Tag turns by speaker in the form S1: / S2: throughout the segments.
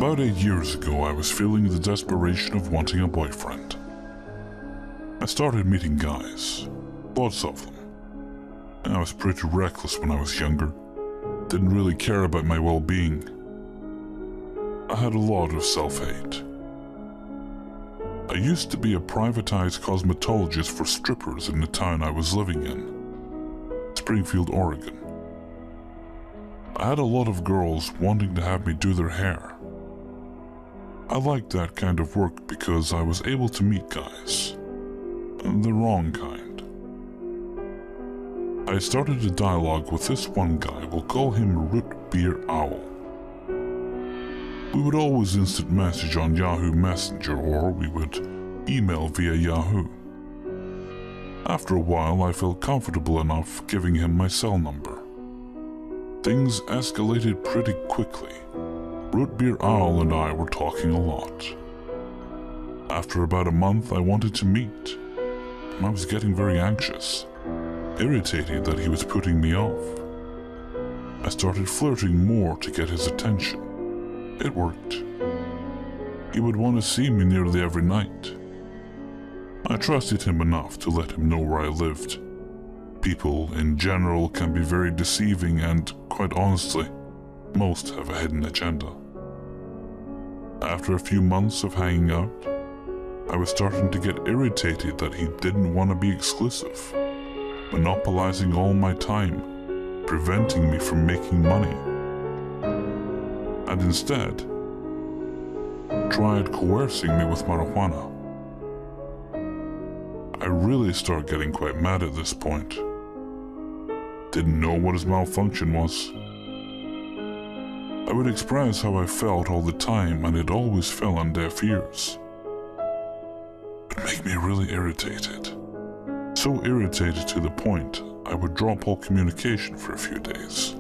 S1: About 8 years ago, I was feeling the desperation of wanting a boyfriend. I started meeting guys, lots of them. I was pretty reckless when I was younger, didn't really care about my well-being. I had a lot of self-hate. I used to be a privatized cosmetologist for strippers in the town I was living in, Springfield, Oregon. I had a lot of girls wanting to have me do their hair. I liked that kind of work because I was able to meet guys, the wrong kind. I started a dialogue with this one guy, we'll call him Root Beer Owl. We would always instant message on Yahoo Messenger, or we would email via Yahoo. After a while, I felt comfortable enough giving him my cell number. Things escalated pretty quickly. Root Beer Owl and I were talking a lot. After about a month, I wanted to meet. I was getting very anxious, irritated that he was putting me off. I started flirting more to get his attention. It worked. He would want to see me nearly every night. I trusted him enough to let him know where I lived. People in general can be very deceiving and, quite honestly, most have a hidden agenda. After a few months of hanging out, I was starting to get irritated that he didn't want to be exclusive, monopolizing all my time, preventing me from making money. And instead, tried coercing me with marijuana. I really started getting quite mad at this point. Didn't know what his malfunction was. I would express how I felt all the time and it always fell on deaf ears. It would make me really irritated. So irritated to the point I would drop all communication for a few days.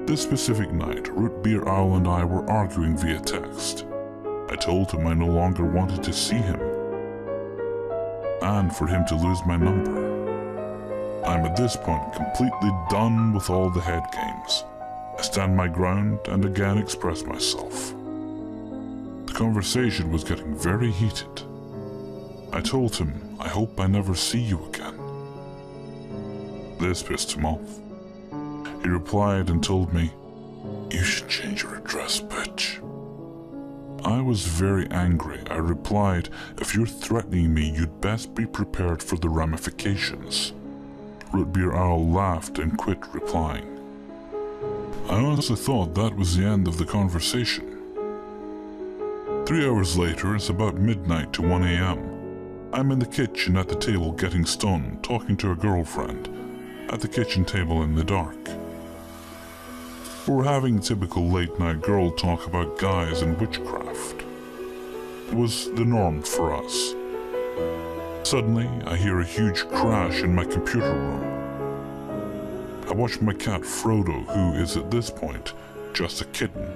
S1: This specific night, Root Beer Owl and I were arguing via text. I told him I no longer wanted to see him, and for him to lose my number. I'm at this point completely done with all the head games. I stand my ground and again express myself. The conversation was getting very heated. I told him, I hope I never see you again. This pissed him off. He replied and told me, "You should change your address, bitch." I was very angry. I replied, "If you're threatening me, you'd best be prepared for the ramifications." Root Beer Owl laughed and quit replying. I honestly thought that was the end of the conversation. 3 hours later, it's about midnight to 1 a.m. I'm in the kitchen at the table getting stoned, talking to a girlfriend, at the kitchen table in the dark. We're having typical late-night girl talk about guys and witchcraft. It was the norm for us. Suddenly, I hear a huge crash in my computer room. I watch my cat Frodo, who is at this point just a kitten,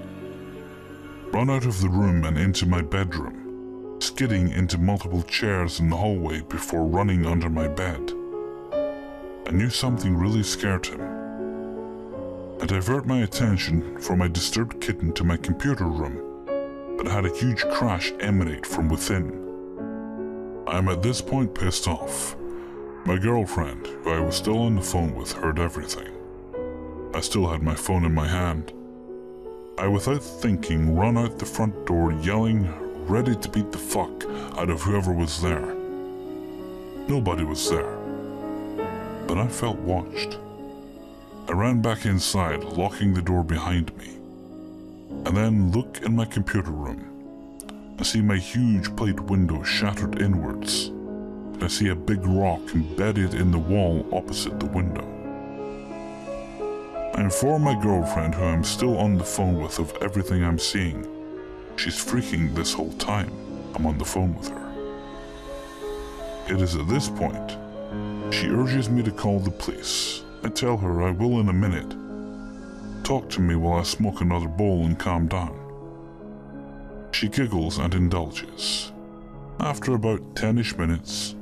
S1: run out of the room and into my bedroom, skidding into multiple chairs in the hallway before running under my bed. I knew something really scared him. I divert my attention from my disturbed kitten to my computer room, but had a huge crash emanate from within. I am at this point pissed off. My girlfriend, who I was still on the phone with, heard everything. I still had my phone in my hand. I, without thinking, run out the front door yelling, ready to beat the fuck out of whoever was there. Nobody was there, but I felt watched. I ran back inside, locking the door behind me, and then look in my computer room. I see my huge plate window shattered inwards. I see a big rock embedded in the wall opposite the window. I inform my girlfriend, who I'm still on the phone with, of everything I'm seeing. She's freaking this whole time I'm on the phone with her. It is at this point she urges me to call the police. I tell her I will in a minute. Talk to me while I smoke another bowl and calm down. She giggles and indulges. After about 10-ish minutes,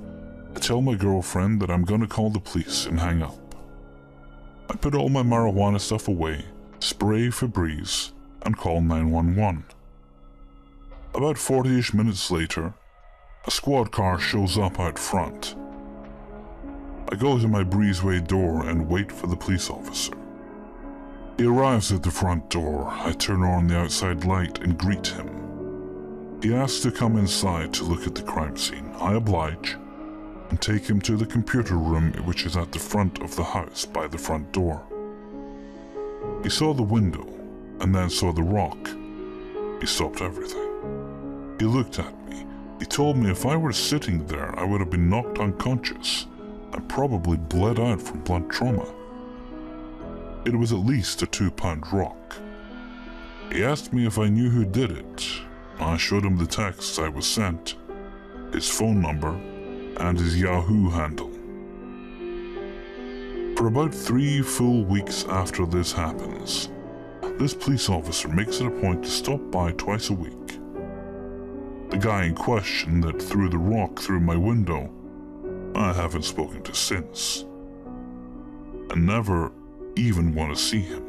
S1: I tell my girlfriend that I'm gonna call the police and hang up. I put all my marijuana stuff away, spray Febreze, and call 911. About 40-ish minutes later, a squad car shows up out front. I go to my breezeway door and wait for the police officer. He arrives at the front door. I turn on the outside light and greet him. He asks to come inside to look at the crime scene. I oblige and take him to the computer room, which is at the front of the house by the front door. He saw the window and then saw the rock. He stopped everything. He looked at me. He told me if I were sitting there, I would have been knocked unconscious and probably bled out from blunt trauma. It was at least a 2-pound rock. He asked me if I knew who did it. I showed him the texts I was sent, his phone number, and his Yahoo handle. For about 3 full weeks after this happens, this police officer makes it a point to stop by twice a week. The guy in question that threw the rock through my window, I haven't spoken to since, and never even want to see him.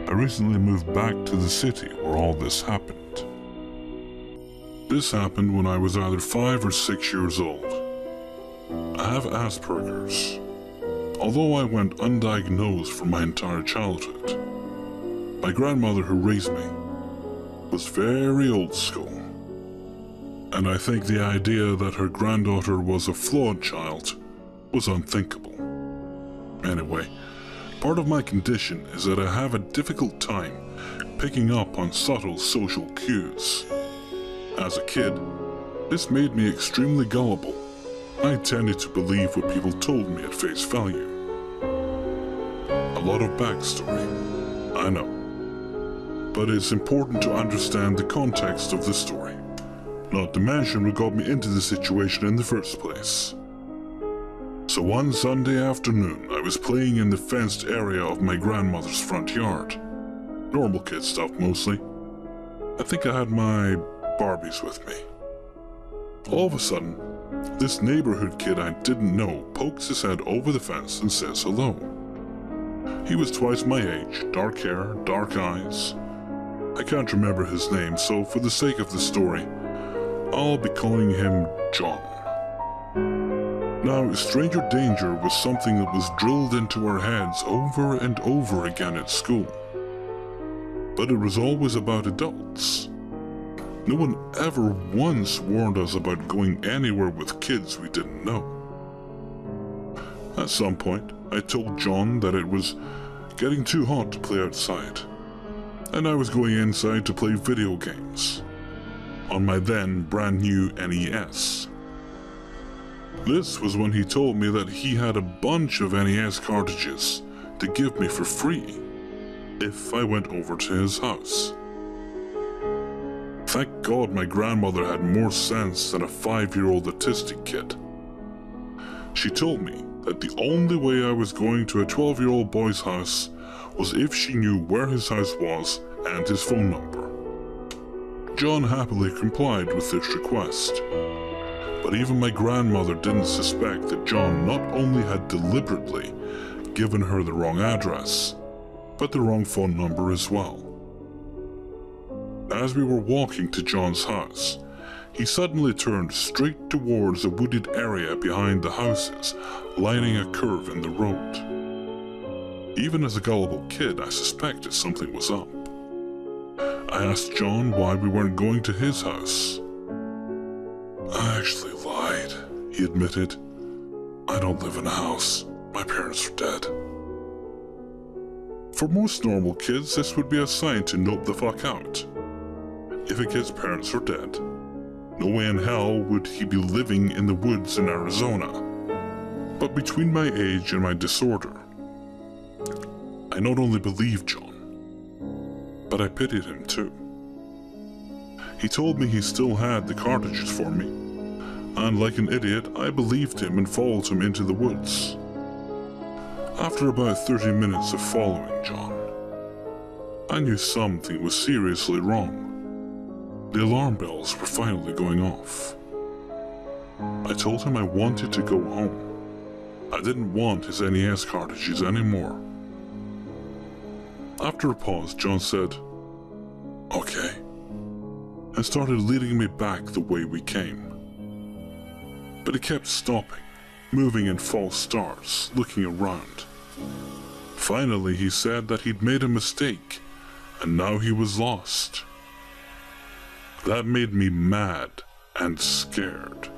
S1: I recently moved back to the city where all this happened. This happened when I was either 5 or 6 years old. I have Asperger's, although I went undiagnosed for my entire childhood. My grandmother who raised me was very old school, and I think the idea that her granddaughter was a flawed child was unthinkable. Anyway, part of my condition is that I have a difficult time picking up on subtle social cues. As a kid, this made me extremely gullible. I tended to believe what people told me at face value. A lot of backstory, I know. But it's important to understand the context of the story, not to mention what got me into the situation in the first place. So one Sunday afternoon, I was playing in the fenced area of my grandmother's front yard. Normal kid stuff mostly. I think I had my Barbies with me. All of a sudden, this neighborhood kid I didn't know pokes his head over the fence and says hello. He was twice my age, dark hair, dark eyes. I can't remember his name, so for the sake of the story, I'll be calling him John. Now, stranger danger was something that was drilled into our heads over and over again at school. But it was always about adults. No one ever once warned us about going anywhere with kids we didn't know. At some point, I told John that it was getting too hot to play outside, and I was going inside to play video games on my then brand new NES. This was when he told me that he had a bunch of NES cartridges to give me for free if I went over to his house. Thank God my grandmother had more sense than a 5-year-old autistic kid. She told me that the only way I was going to a 12-year-old boy's house was if she knew where his house was and his phone number. John happily complied with this request. But even my grandmother didn't suspect that John not only had deliberately given her the wrong address, but the wrong phone number as well. As we were walking to John's house, he suddenly turned straight towards a wooded area behind the houses, lining a curve in the road. Even as a gullible kid, I suspected something was up. I asked John why we weren't going to his house. I actually lied, he admitted. I don't live in a house. My parents are dead. For most normal kids, this would be a sign to nope the fuck out. If a kid's parents are dead, no way in hell would he be living in the woods in Arizona. But between my age and my disorder, I not only believed John, but I pitied him too. He told me he still had the cartridges for me, and like an idiot, I believed him and followed him into the woods. After about 30 minutes of following John, I knew something was seriously wrong. The alarm bells were finally going off. I told him I wanted to go home. I didn't want his NES cartridges anymore. After a pause, John said, "Okay," and started leading me back the way we came. But he kept stopping, moving in false starts, looking around. Finally, he said that he'd made a mistake, and now he was lost. That made me mad and scared.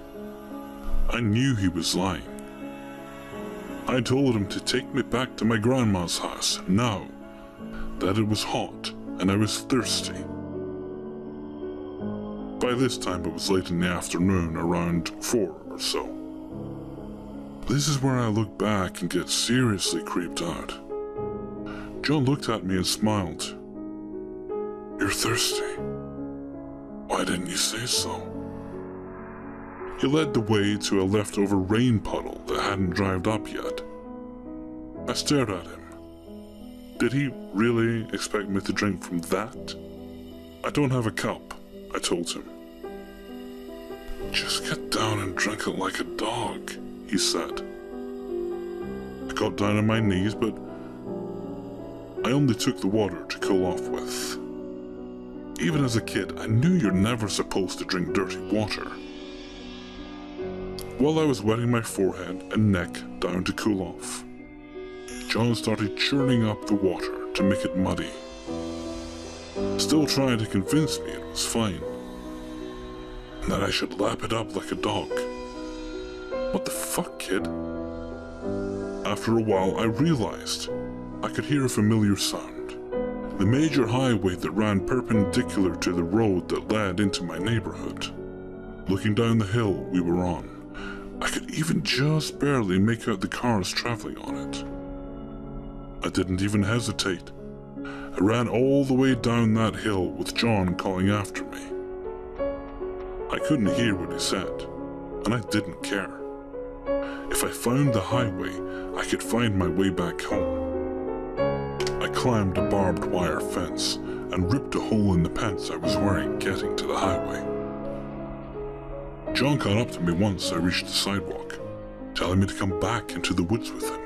S1: I knew he was lying. I told him to take me back to my grandma's house now, that it was hot and I was thirsty. By this time it was late in the afternoon, around 4 or so. This is where I look back and get seriously creeped out. John looked at me and smiled. "You're thirsty. Why didn't you say so?" He led the way to a leftover rain puddle that hadn't dried up yet. I stared at him. Did he really expect me to drink from that? "I don't have a cup," I told him. "Just get down and drink it like a dog," he said. I got down on my knees, but I only took the water to cool off with. Even as a kid, I knew you're never supposed to drink dirty water. While I was wetting my forehead and neck down to cool off, John started churning up the water to make it muddy, still trying to convince me it was fine, and that I should lap it up like a dog. What the fuck, kid? After a while, I realized I could hear a familiar sound. The major highway that ran perpendicular to the road that led into my neighborhood. Looking down the hill we were on, I could even just barely make out the cars traveling on it. I didn't even hesitate. I ran all the way down that hill with John calling after me. I couldn't hear what he said, and I didn't care. If I found the highway, I could find my way back home. I climbed a barbed wire fence and ripped a hole in the pants I was wearing getting to the highway. John caught up to me once I reached the sidewalk, telling me to come back into the woods with him.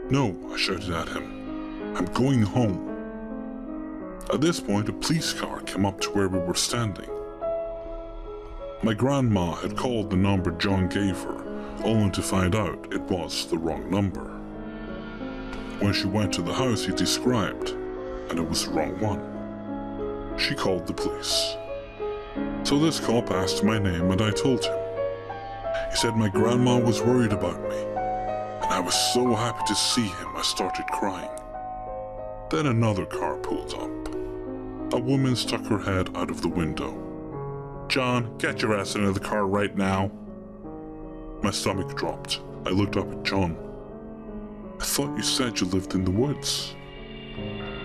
S1: "No," I shouted at him. "I'm going home." At this point, a police car came up to where we were standing. My grandma had called the number John gave her, only to find out it was the wrong number. When she went to the house he described, and it was the wrong one, she called the police. So this cop asked my name and I told him. He said my grandma was worried about me, and I was so happy to see him I started crying. Then another car pulled up. A woman stuck her head out of the window. "John, get your ass into the car right now." My stomach dropped. I looked up at John. "I thought you said you lived in the woods."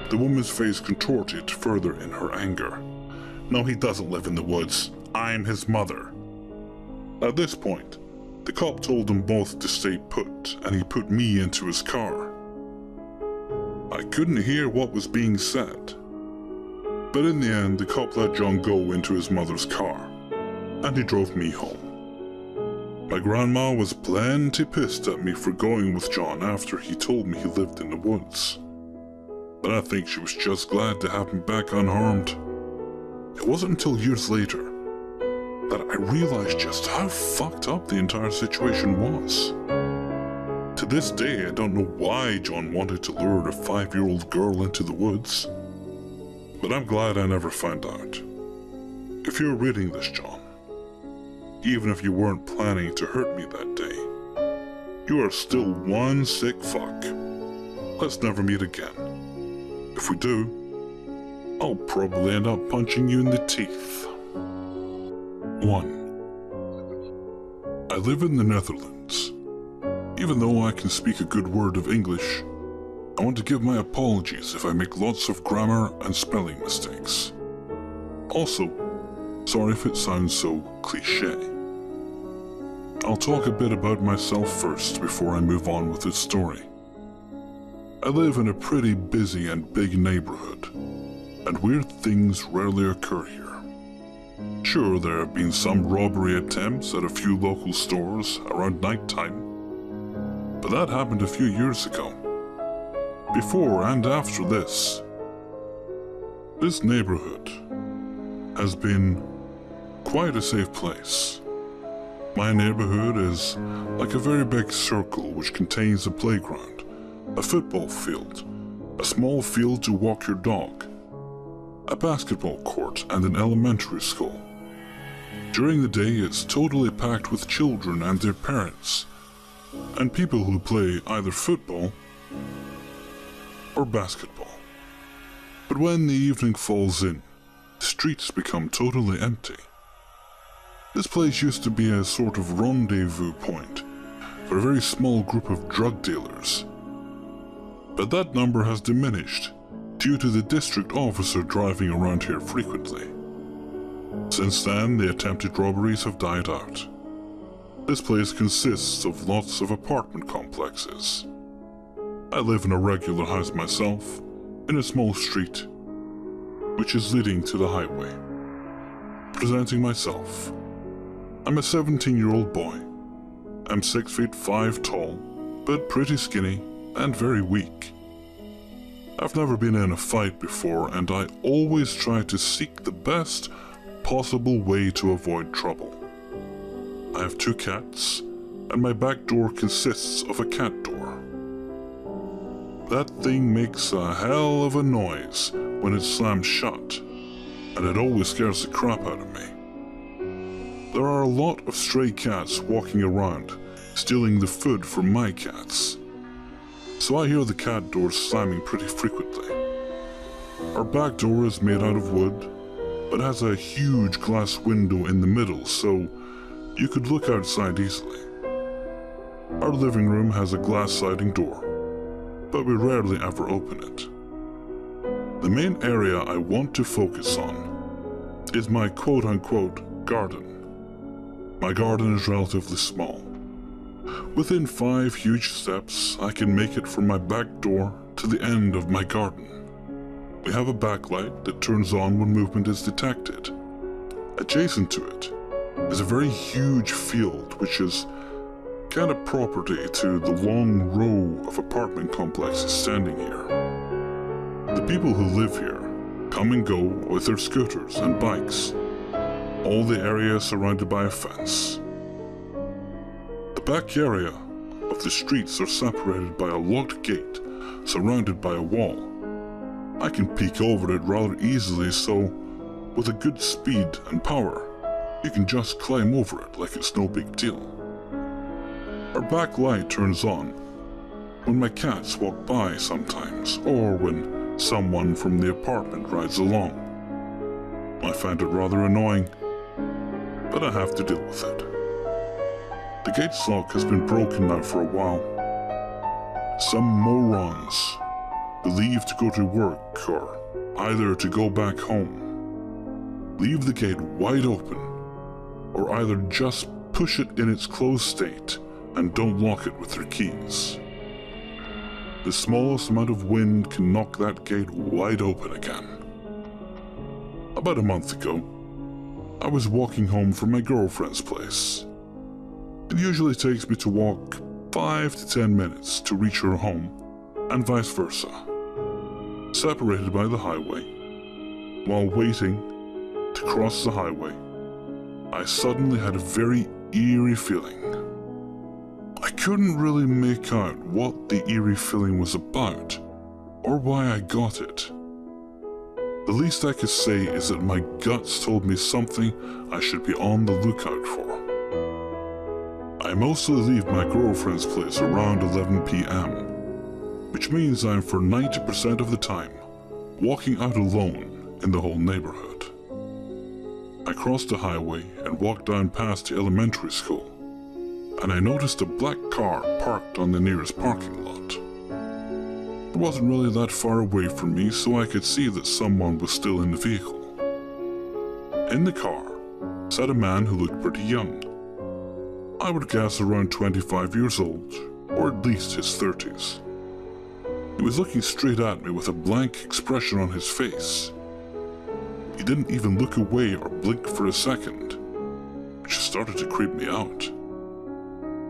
S1: The woman's face contorted further in her anger. "No, he doesn't live in the woods. I'm his mother." At this point, the cop told them both to stay put, and he put me into his car. I couldn't hear what was being said, but in the end, the cop let John go into his mother's car, and he drove me home. My grandma was plenty pissed at me for going with John after he told me he lived in the woods, but I think she was just glad to have me back unharmed. It wasn't until years later that I realized just how fucked up the entire situation was. To this day, I don't know why John wanted to lure a 5-year-old girl into the woods, but I'm glad I never found out. If you're reading this, John, even if you weren't planning to hurt me that day, you are still one sick fuck. Let's never meet again. If we do, I'll probably end up punching you in the teeth. 1. I live in the Netherlands. Even though I can speak a good word of English, I want to give my apologies if I make lots of grammar and spelling mistakes. Also, sorry if it sounds so cliché. I'll talk a bit about myself first before I move on with this story. I live in a pretty busy and big neighborhood, and weird things rarely occur here. Sure, there have been some robbery attempts at a few local stores around night time, but that happened a few years ago. before and after this. This neighborhood has been quite a safe place. My neighborhood is like a very big circle which contains a playground, a football field, a small field to walk your dog, a basketball court, and an elementary school. During the day, it's totally packed with children and their parents, and people who play either football or basketball. But when the evening falls in, the streets become totally empty. This place used to be a sort of rendezvous point for a very small group of drug dealers. But that number has diminished due to the district officer driving around here frequently. Since then, the attempted robberies have died out. This place consists of lots of apartment complexes. I live in a regular house myself, in a small street, which is leading to the highway. Presenting myself. I'm a 17-year-old boy. I'm 6'5" tall, but pretty skinny and very weak. I've never been in a fight before, and I always try to seek the best possible way to avoid trouble. I have 2 cats, and my back door consists of a cat door. That thing makes a hell of a noise when it slams shut, and it always scares the crap out of me. There are a lot of stray cats walking around, stealing the food from my cats, so I hear the cat doors slamming pretty frequently. Our back door is made out of wood, but has a huge glass window in the middle, so you could look outside easily. Our living room has a glass sliding door, but we rarely ever open it. The main area I want to focus on is my quote-unquote garden. My garden is relatively small. Within 5 huge steps, I can make it from my back door to the end of my garden. We have a backlight that turns on when movement is detected. Adjacent to it is a very huge field which is kind of property to the long row of apartment complexes standing here. The people who live here come and go with their scooters and bikes. All the area is surrounded by a fence. The back area of the streets are separated by a locked gate surrounded by a wall. I can peek over it rather easily, so with a good speed and power, you can just climb over it like it's no big deal. Our back light turns on when my cats walk by sometimes, or when someone from the apartment rides along. I find it rather annoying, but I have to deal with it. The gate's lock has been broken now for a while. Some morons who leave to go to work or either to go back home leave the gate wide open, or either just push it in its closed state and don't lock it with their keys. The smallest amount of wind can knock that gate wide open again. About a month ago, I was walking home from my girlfriend's place. It usually takes me to walk 5 to 10 minutes to reach her home, and vice versa. Separated by the highway, while waiting to cross the highway, I suddenly had a very eerie feeling. I couldn't really make out what the eerie feeling was about, or why I got it. The least I could say is that my guts told me something I should be on the lookout for. I mostly leave my girlfriend's place around 11 p.m., which means I'm for 90% of the time walking out alone in the whole neighborhood. I crossed the highway and walked down past the elementary school, and I noticed a black car parked on the nearest parking lot. It wasn't really that far away from me, so I could see that someone was still in the vehicle. In the car sat a man who looked pretty young. I would guess around 25 years old, or at least his 30s. He was looking straight at me with a blank expression on his face. He didn't even look away or blink for a second, which started to creep me out.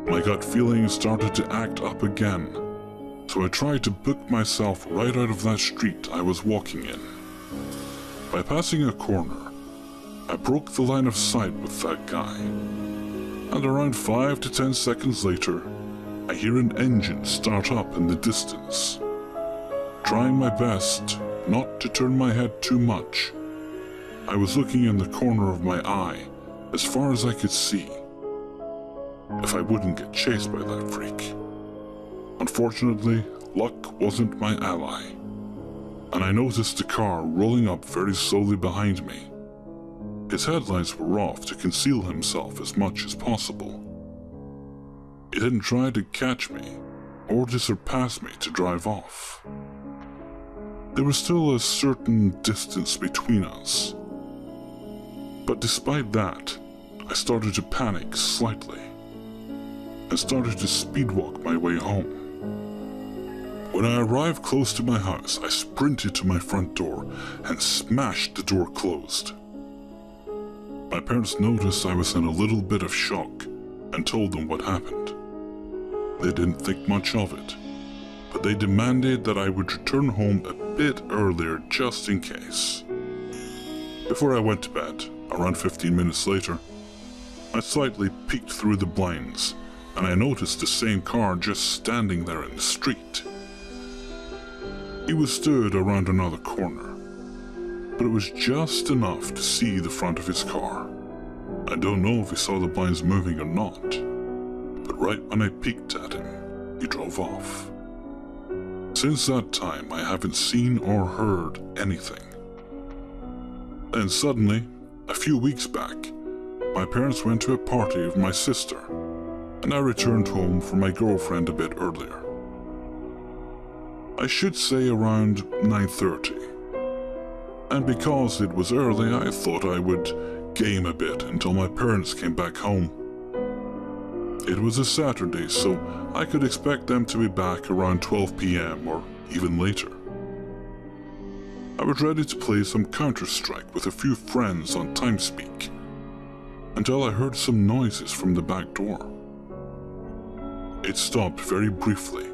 S1: My gut feeling started to act up again, so I tried to book myself right out of that street I was walking in. By passing a corner, I broke the line of sight with that guy, and around 5 to 10 seconds later, I hear an engine start up in the distance. Trying my best not to turn my head too much, I was looking in the corner of my eye as far as I could see, if I wouldn't get chased by that freak. Unfortunately, luck wasn't my ally, and I noticed the car rolling up very slowly behind me. His headlights were off to conceal himself as much as possible. He didn't try to catch me or to surpass me to drive off. There was still a certain distance between us, but despite that, I started to panic slightly and started to speedwalk my way home. When I arrived close to my house, I sprinted to my front door and smashed the door closed. My parents noticed I was in a little bit of shock and told them what happened. They didn't think much of it, but they demanded that I would return home a bit earlier just in case. Before I went to bed, around 15 minutes later, I slightly peeked through the blinds and I noticed the same car just standing there in the street. He was stood around another corner, but it was just enough to see the front of his car. I don't know if he saw the blinds moving or not, but right when I peeked at him, he drove off. Since that time, I haven't seen or heard anything. Then suddenly, a few weeks back, my parents went to a party of my sister, and I returned home for my girlfriend a bit earlier. I should say around 9:30. And because it was early, I thought I would game a bit until my parents came back home. It was a Saturday, so I could expect them to be back around 12 p.m. or even later. I was ready to play some Counter-Strike with a few friends on TeamSpeak, until I heard some noises from the back door. It stopped very briefly,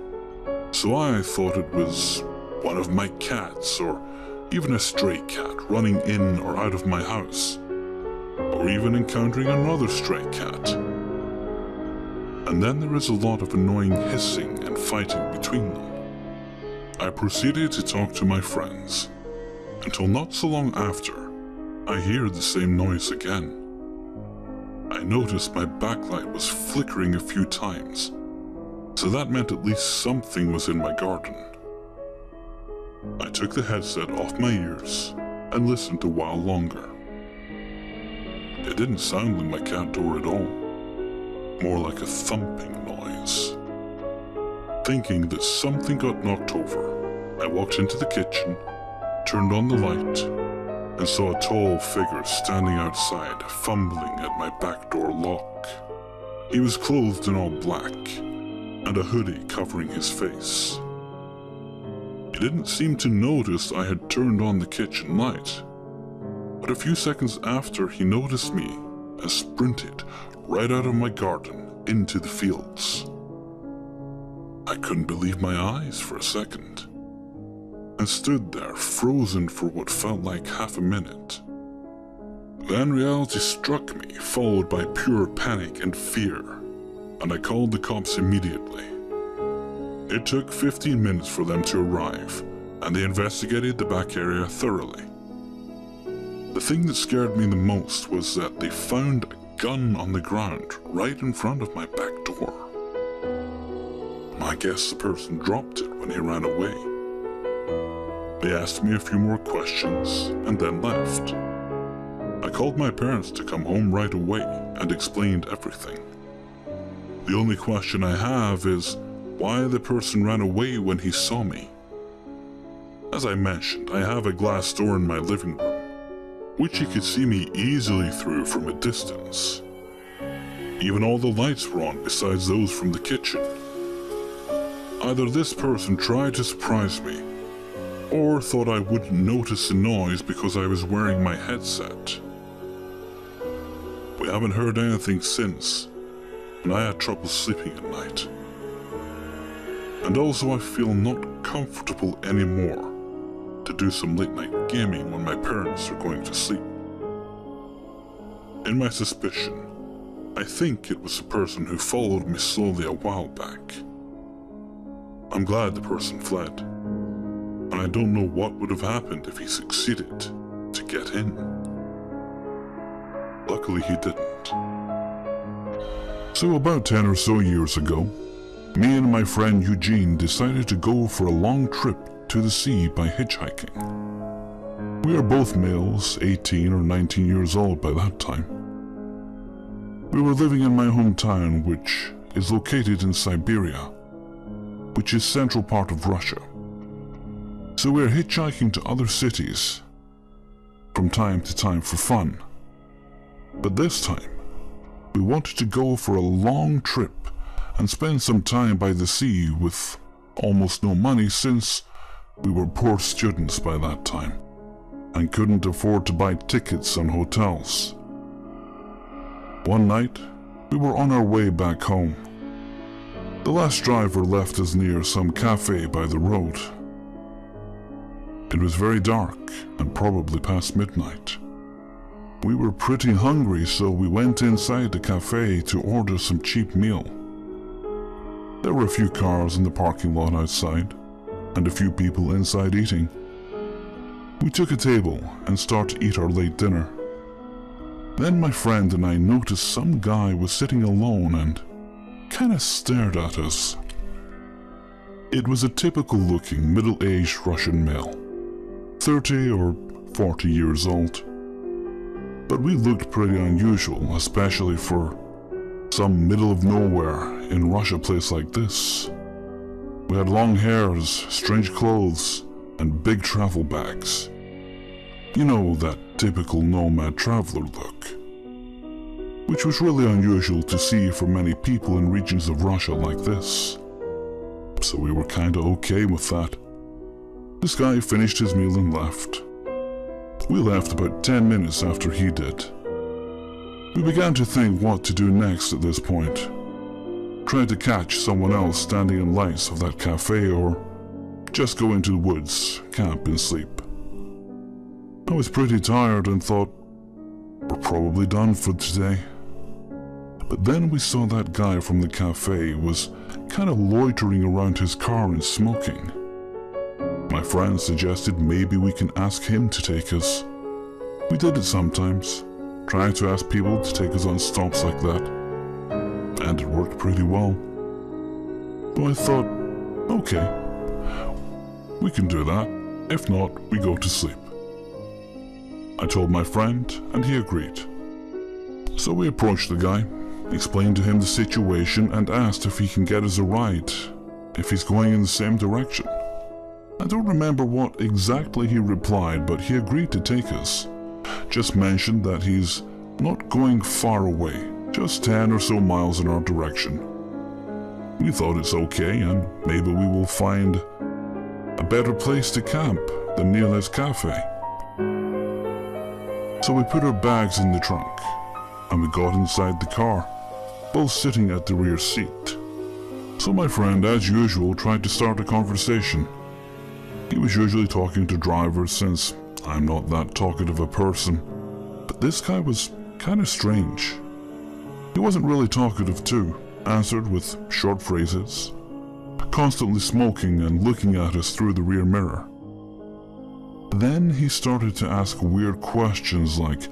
S1: so I thought it was one of my cats or even a stray cat running in or out of my house, or even encountering another stray cat. And then there is a lot of annoying hissing and fighting between them. I proceeded to talk to my friends, until not so long after, I hear the same noise again. I noticed my backlight was flickering a few times, so that meant at least something was in my garden. I took the headset off my ears and listened a while longer. It didn't sound like my cat door at all, more like a thumping noise. Thinking that something got knocked over, I walked into the kitchen, turned on the light, and saw a tall figure standing outside, fumbling at my back door lock. He was clothed in all black, and a hoodie covering his face. He didn't seem to notice I had turned on the kitchen light, but a few seconds after he noticed me and sprinted right out of my garden into the fields. I couldn't believe my eyes for a second, and stood there frozen for what felt like half a minute. Then reality struck me, followed by pure panic and fear, and I called the cops immediately. It took 15 minutes for them to arrive, and they investigated the back area thoroughly. The thing that scared me the most was that they found a gun on the ground right in front of my back door. I guess the person dropped it when he ran away. They asked me a few more questions and then left. I called my parents to come home right away and explained everything. The only question I have is why the person ran away when he saw me. As I mentioned, I have a glass door in my living room, which he could see me easily through from a distance. Even all the lights were on besides those from the kitchen. Either this person tried to surprise me, or thought I wouldn't notice the noise because I was wearing my headset. We haven't heard anything since, and I had trouble sleeping at night. And also I feel not comfortable anymore to do some late night gaming when my parents are going to sleep. In my suspicion, I think it was a person who followed me slowly a while back. I'm glad the person fled, and I don't know what would have happened if he succeeded to get in. Luckily he didn't. So about 10 or so years ago, me and my friend Eugene decided to go for a long trip to the sea by hitchhiking. We are both males, 18 or 19 years old by that time. We were living in my hometown, which is located in Siberia, which is central part of Russia. So we are hitchhiking to other cities from time to time for fun. But this time, we wanted to go for a long trip and spend some time by the sea with almost no money, since we were poor students by that time and couldn't afford to buy tickets and hotels. One night, we were on our way back home. The last driver left us near some cafe by the road. It was very dark and probably past midnight. We were pretty hungry, so we went inside the cafe to order some cheap meal. There were a few cars in the parking lot outside, and a few people inside eating. We took a table and started to eat our late dinner. Then my friend and I noticed some guy was sitting alone and kinda stared at us. It was a typical-looking middle-aged Russian male, 30 or 40 years old. But we looked pretty unusual, especially for some middle-of-nowhere in Russia place like this. We had long hairs, strange clothes, and big travel bags. You know, that typical nomad traveler look, which was really unusual to see for many people in regions of Russia like this. So we were kinda okay with that. This guy finished his meal and left. We left about 10 minutes after he did. We began to think what to do next at this point. Try to catch someone else standing in lights of that cafe, or just go into the woods, camp and sleep. I was pretty tired and thought, we're probably done for today. But then we saw that guy from the cafe was kind of loitering around his car and smoking. My friend suggested maybe we can ask him to take us. We did it sometimes, trying to ask people to take us on stops like that, and it worked pretty well. So I thought, okay, we can do that. If not, we go to sleep. I told my friend, and he agreed. So we approached the guy, explained to him the situation, and asked if he can get us a ride, if he's going in the same direction. I don't remember what exactly he replied, but he agreed to take us. Just mentioned that he's not going far away, just 10 or so miles in our direction. We thought it's okay, and maybe we will find a better place to camp than near this cafe. So we put our bags in the trunk, and we got inside the car, both sitting at the rear seat. So my friend, as usual, tried to start a conversation. He was usually talking to drivers, since I'm not that talkative a person, but this guy was kind of strange. He wasn't really talkative too, answered with short phrases, constantly smoking and looking at us through the rear mirror. Then he started to ask weird questions like,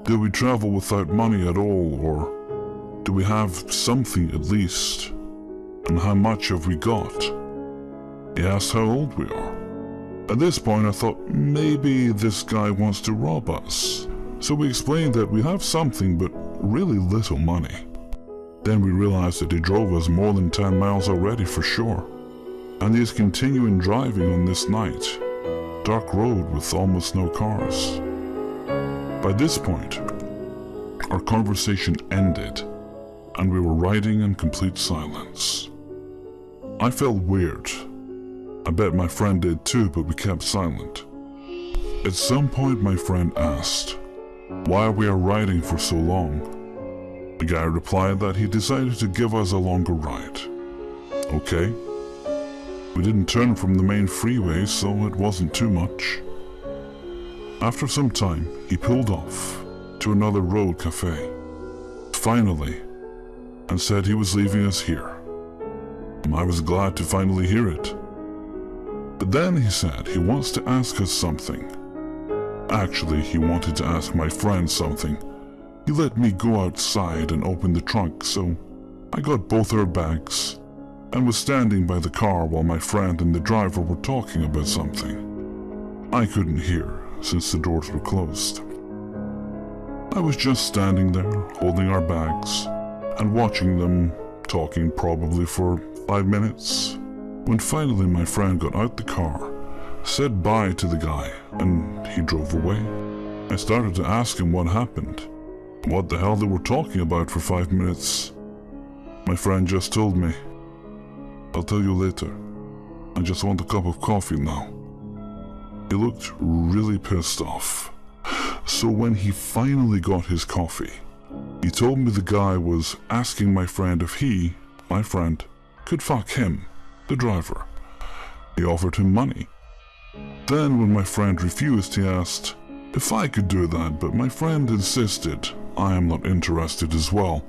S1: do we travel without money at all, or do we have something at least, and how much have we got? He asked how old we are. At this point I thought maybe this guy wants to rob us, so we explained that we have something but really little money. Then we realized that he drove us more than 10 miles already for sure, and he is continuing driving on this night, dark road with almost no cars. By this point, our conversation ended, and we were riding in complete silence. I felt weird. I bet my friend did too, but we kept silent. At some point my friend asked, why we are riding for so long. The guy replied that he decided to give us a longer ride. Okay, We didn't turn from the main freeway, so it wasn't too much. After some time, he pulled off to another road cafe, finally, and said he was leaving us here. I was glad to finally hear it. But then he said he wants to ask us something. Actually, he wanted to ask my friend something. He let me go outside and open the trunk, so I got both our bags and was standing by the car while my friend and the driver were talking about something. I couldn't hear since the doors were closed. I was just standing there holding our bags and watching them talking probably for 5 minutes, when finally my friend got out the car, said bye to the guy, and he drove away. I started to ask him what happened, what the hell they were talking about for 5 minutes. My friend just told me, "I'll tell you later. I just want a cup of coffee now." He looked really pissed off. So when he finally got his coffee, he told me the guy was asking my friend if he, my friend, could fuck him, the driver. He offered him money. Then when my friend refused, he asked if I could do that, but my friend insisted I am not interested as well.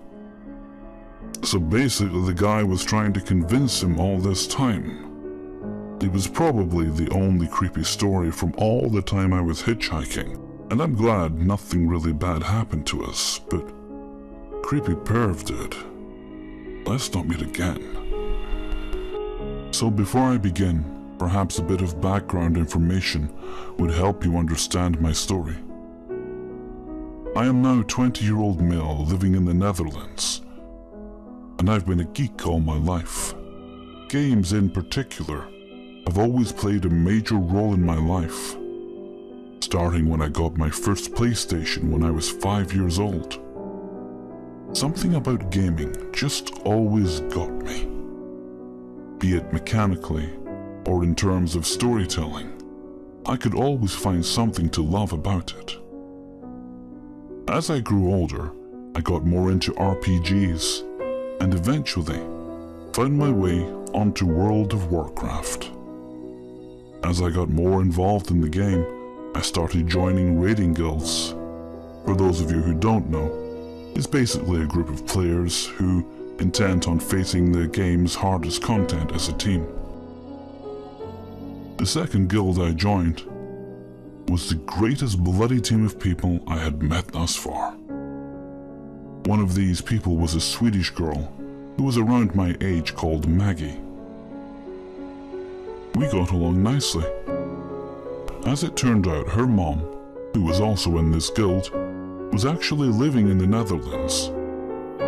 S1: So basically the guy was trying to convince him all this time. It was probably the only creepy story from all the time I was hitchhiking, and I'm glad nothing really bad happened to us, but creepy perv dude. Let's not meet again. So before I begin, perhaps a bit of background information would help you understand my story. I am now a 20-year-old male living in the Netherlands, and I've been a geek all my life. Games in particular have always played a major role in my life, starting when I got my first PlayStation when I was 5 years old. Something about gaming just always got me, be it mechanically or in terms of storytelling. I could always find something to love about it. As I grew older, I got more into RPGs and eventually found my way onto World of Warcraft. As I got more involved in the game, I started joining raiding guilds. For those of you who don't know, it's basically a group of players who intend on facing the game's hardest content as a team. The second guild I joined was the greatest bloody team of people I had met thus far. One of these people was a Swedish girl who was around my age called Maggie. We got along nicely. As it turned out, her mom, who was also in this guild, was actually living in the Netherlands.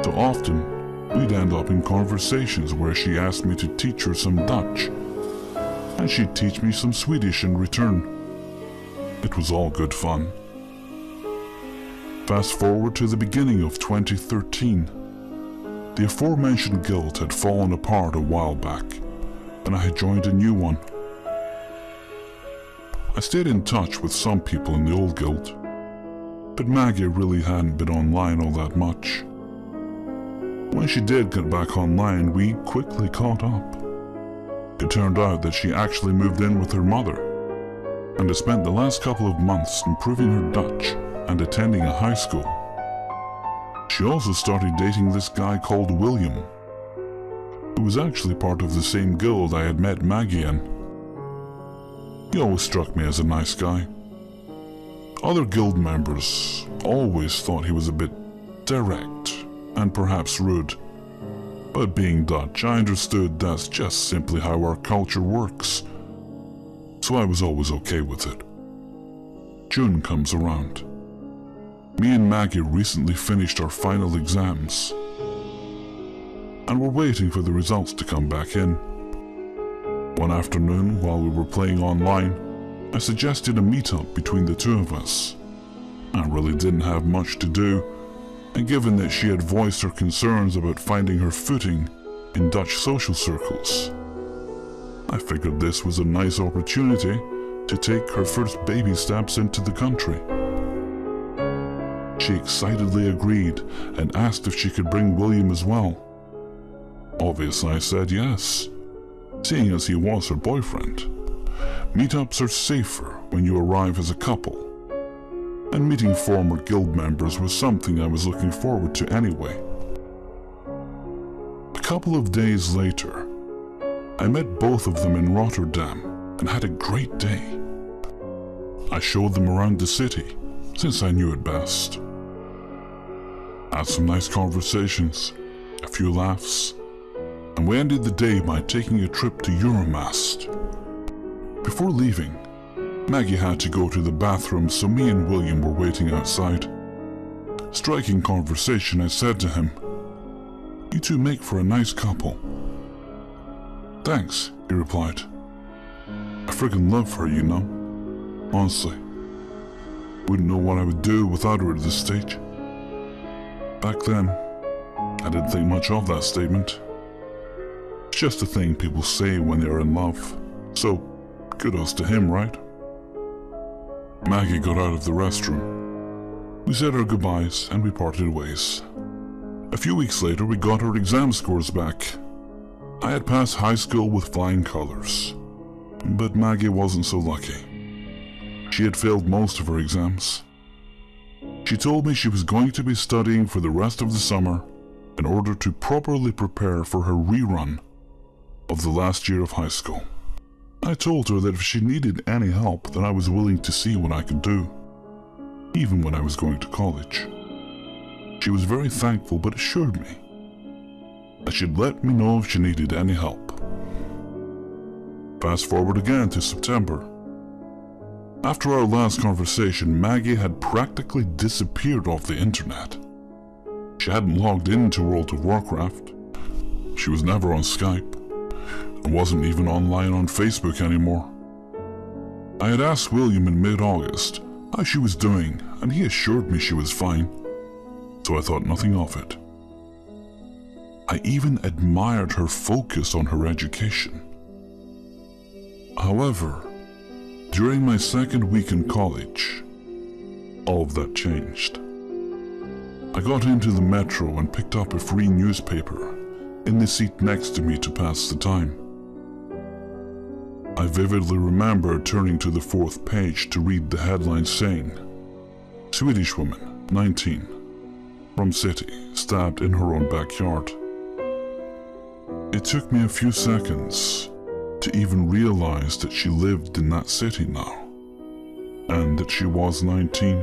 S1: So often, we'd end up in conversations where she asked me to teach her some Dutch, and she'd teach me some Swedish in return. It was all good fun. Fast forward to the beginning of 2013. The aforementioned guild had fallen apart a while back, and I had joined a new one. I stayed in touch with some people in the old guild, but Maggie really hadn't been online all that much. When she did get back online, we quickly caught up. It turned out that she actually moved in with her mother, and had spent the last couple of months improving her Dutch and attending a high school. She also started dating this guy called William, who was actually part of the same guild I had met Maggie in. He always struck me as a nice guy. Other guild members always thought he was a bit direct and perhaps rude. But being Dutch, I understood that's just simply how our culture works, so I was always okay with it. June comes around. Me and Maggie recently finished our final exams, and we're waiting for the results to come back in. One afternoon, while we were playing online, I suggested a meetup between the two of us. I really didn't have much to do, and given that she had voiced her concerns about finding her footing in Dutch social circles, I figured this was a nice opportunity to take her first baby steps into the country. She excitedly agreed and asked if she could bring William as well. Obviously, I said yes. seeing as he was her boyfriend. Meetups are safer when you arrive as a couple, and meeting former guild members was something I was looking forward to anyway. A couple of days later, I met both of them in Rotterdam and had a great day. I showed them around the city, since I knew it best. Had some nice conversations, a few laughs, and we ended the day by taking a trip to Euromast. Before leaving, Maggie had to go to the bathroom, so me and William were waiting outside. Striking conversation, I said to him, "You two make for a nice couple." "Thanks," he replied. "I friggin' love her, you know. Honestly, wouldn't know what I would do without her at this stage." Back then, I didn't think much of that statement. It's just a thing people say when they are in love, so kudos to him, right? Maggie got out of the restroom. We said our goodbyes and we parted ways. A few weeks later, we got our exam scores back. I had passed high school with flying colors, but Maggie wasn't so lucky. She had failed most of her exams. She told me she was going to be studying for the rest of the summer in order to properly prepare for her rerun of the last year of high school. I told her that if she needed any help, then I was willing to see what I could do, even when I was going to college. She was very thankful, but assured me that she'd let me know if she needed any help. Fast forward again to September. After our last conversation, Maggie had practically disappeared off the internet. She hadn't logged into World of Warcraft. She was never on Skype, and wasn't even online on Facebook anymore. I had asked William in mid-August how she was doing, and he assured me she was fine, so I thought nothing of it. I even admired her focus on her education. However, during my second week in college, all of that changed. I got into the metro and picked up a free newspaper in the seat next to me to pass the time. I vividly remember turning to the fourth page to read the headline saying, "Swedish woman, 19, from city, stabbed in her own backyard." It took me a few seconds to even realize that she lived in that city now, and that she was 19.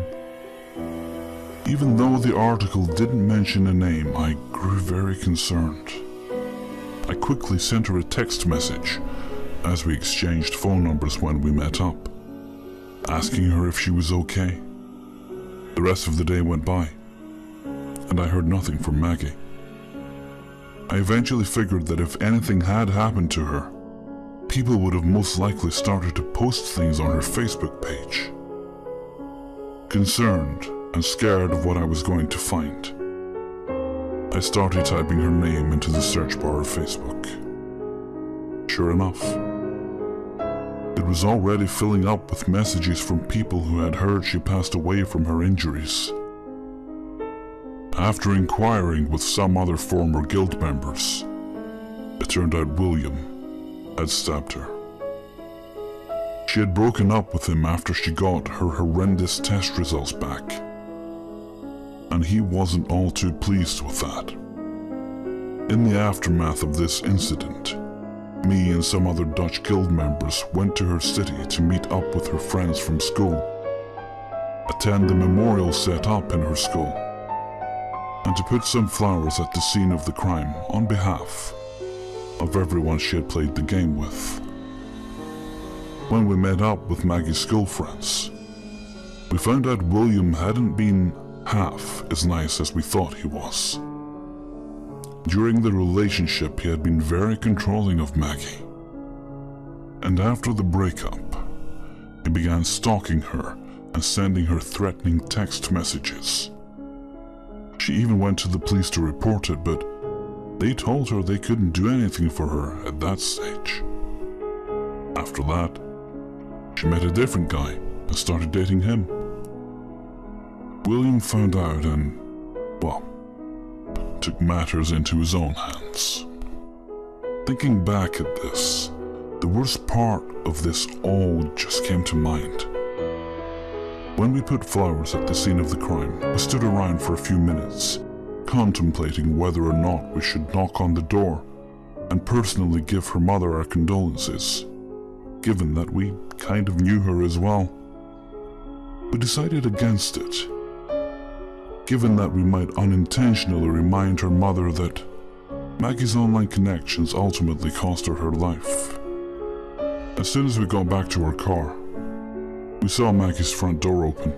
S1: Even though the article didn't mention a name, I grew very concerned. I quickly sent her a text message as we exchanged phone numbers when we met up, asking her if she was okay. The rest of the day went by, and I heard nothing from Maggie. I eventually figured that if anything had happened to her, people would have most likely started to post things on her Facebook page. Concerned and scared of what I was going to find, I started typing her name into the search bar of Facebook. Sure enough, it was already filling up with messages from people who had heard she passed away from her injuries. After inquiring with some other former guild members, it turned out William had stabbed her. She had broken up with him after she got her horrendous test results back, and he wasn't all too pleased with that. In the aftermath of this incident, me and some other Dutch guild members went to her city to meet up with her friends from school, attend the memorial set up in her school, and to put some flowers at the scene of the crime on behalf of everyone she had played the game with. When we met up with Maggie's school friends, we found out William hadn't been half as nice as we thought he was. During the relationship, he had been very controlling of Maggie, and after the breakup, he began stalking her and sending her threatening text messages. She even went to the police to report it, but they told her they couldn't do anything for her at that stage. After that, she met a different guy and started dating him. William found out and, well, took matters into his own hands. Thinking back at this, The worst part of this all just came to mind. When we put flowers at the scene of the crime, we stood around for a few minutes, contemplating whether or not we should knock on the door and personally give her mother our condolences, given that we kind of knew her as well. We decided against it, given that we might unintentionally remind her mother that Maggie's online connections ultimately cost her her life. As soon as we got back to our car, we saw Maggie's front door open.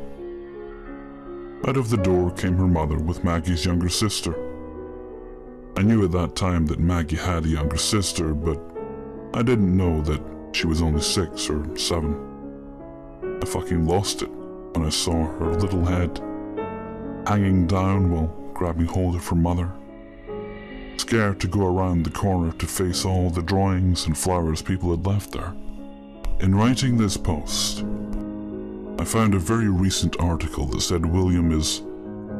S1: Out of the door came her mother with Maggie's younger sister. I knew at that time that Maggie had a younger sister, but I didn't know that she was only 6 or 7. I fucking lost it when I saw her little head hanging down while grabbing hold of her mother, scared to go around the corner to face all the drawings and flowers people had left there. In writing this post, I found a very recent article that said William is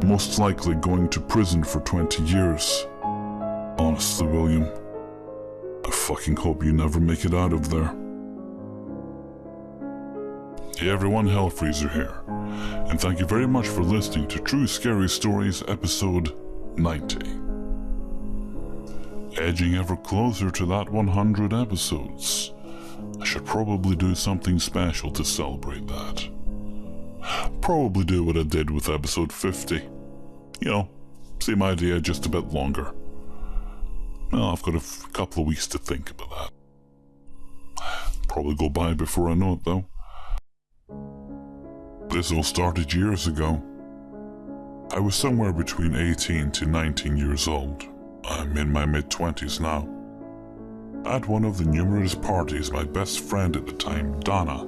S1: most likely going to prison for 20 years. Honestly, William, I fucking hope you never make it out of there. Hey everyone, Hellfreezer here, and thank you very much for listening to True Scary Stories episode 90. Edging ever closer to that 100 episodes. I should probably do something special to celebrate that. Probably do what I did with episode 50. You know, same idea, just a bit longer. Well, I've got a couple of weeks to think about that. Probably go by before I know it though. This all started years ago. I was somewhere between 18 to 19 years old. I'm in my mid-20s now. At one of the numerous parties my best friend at the time, Donna,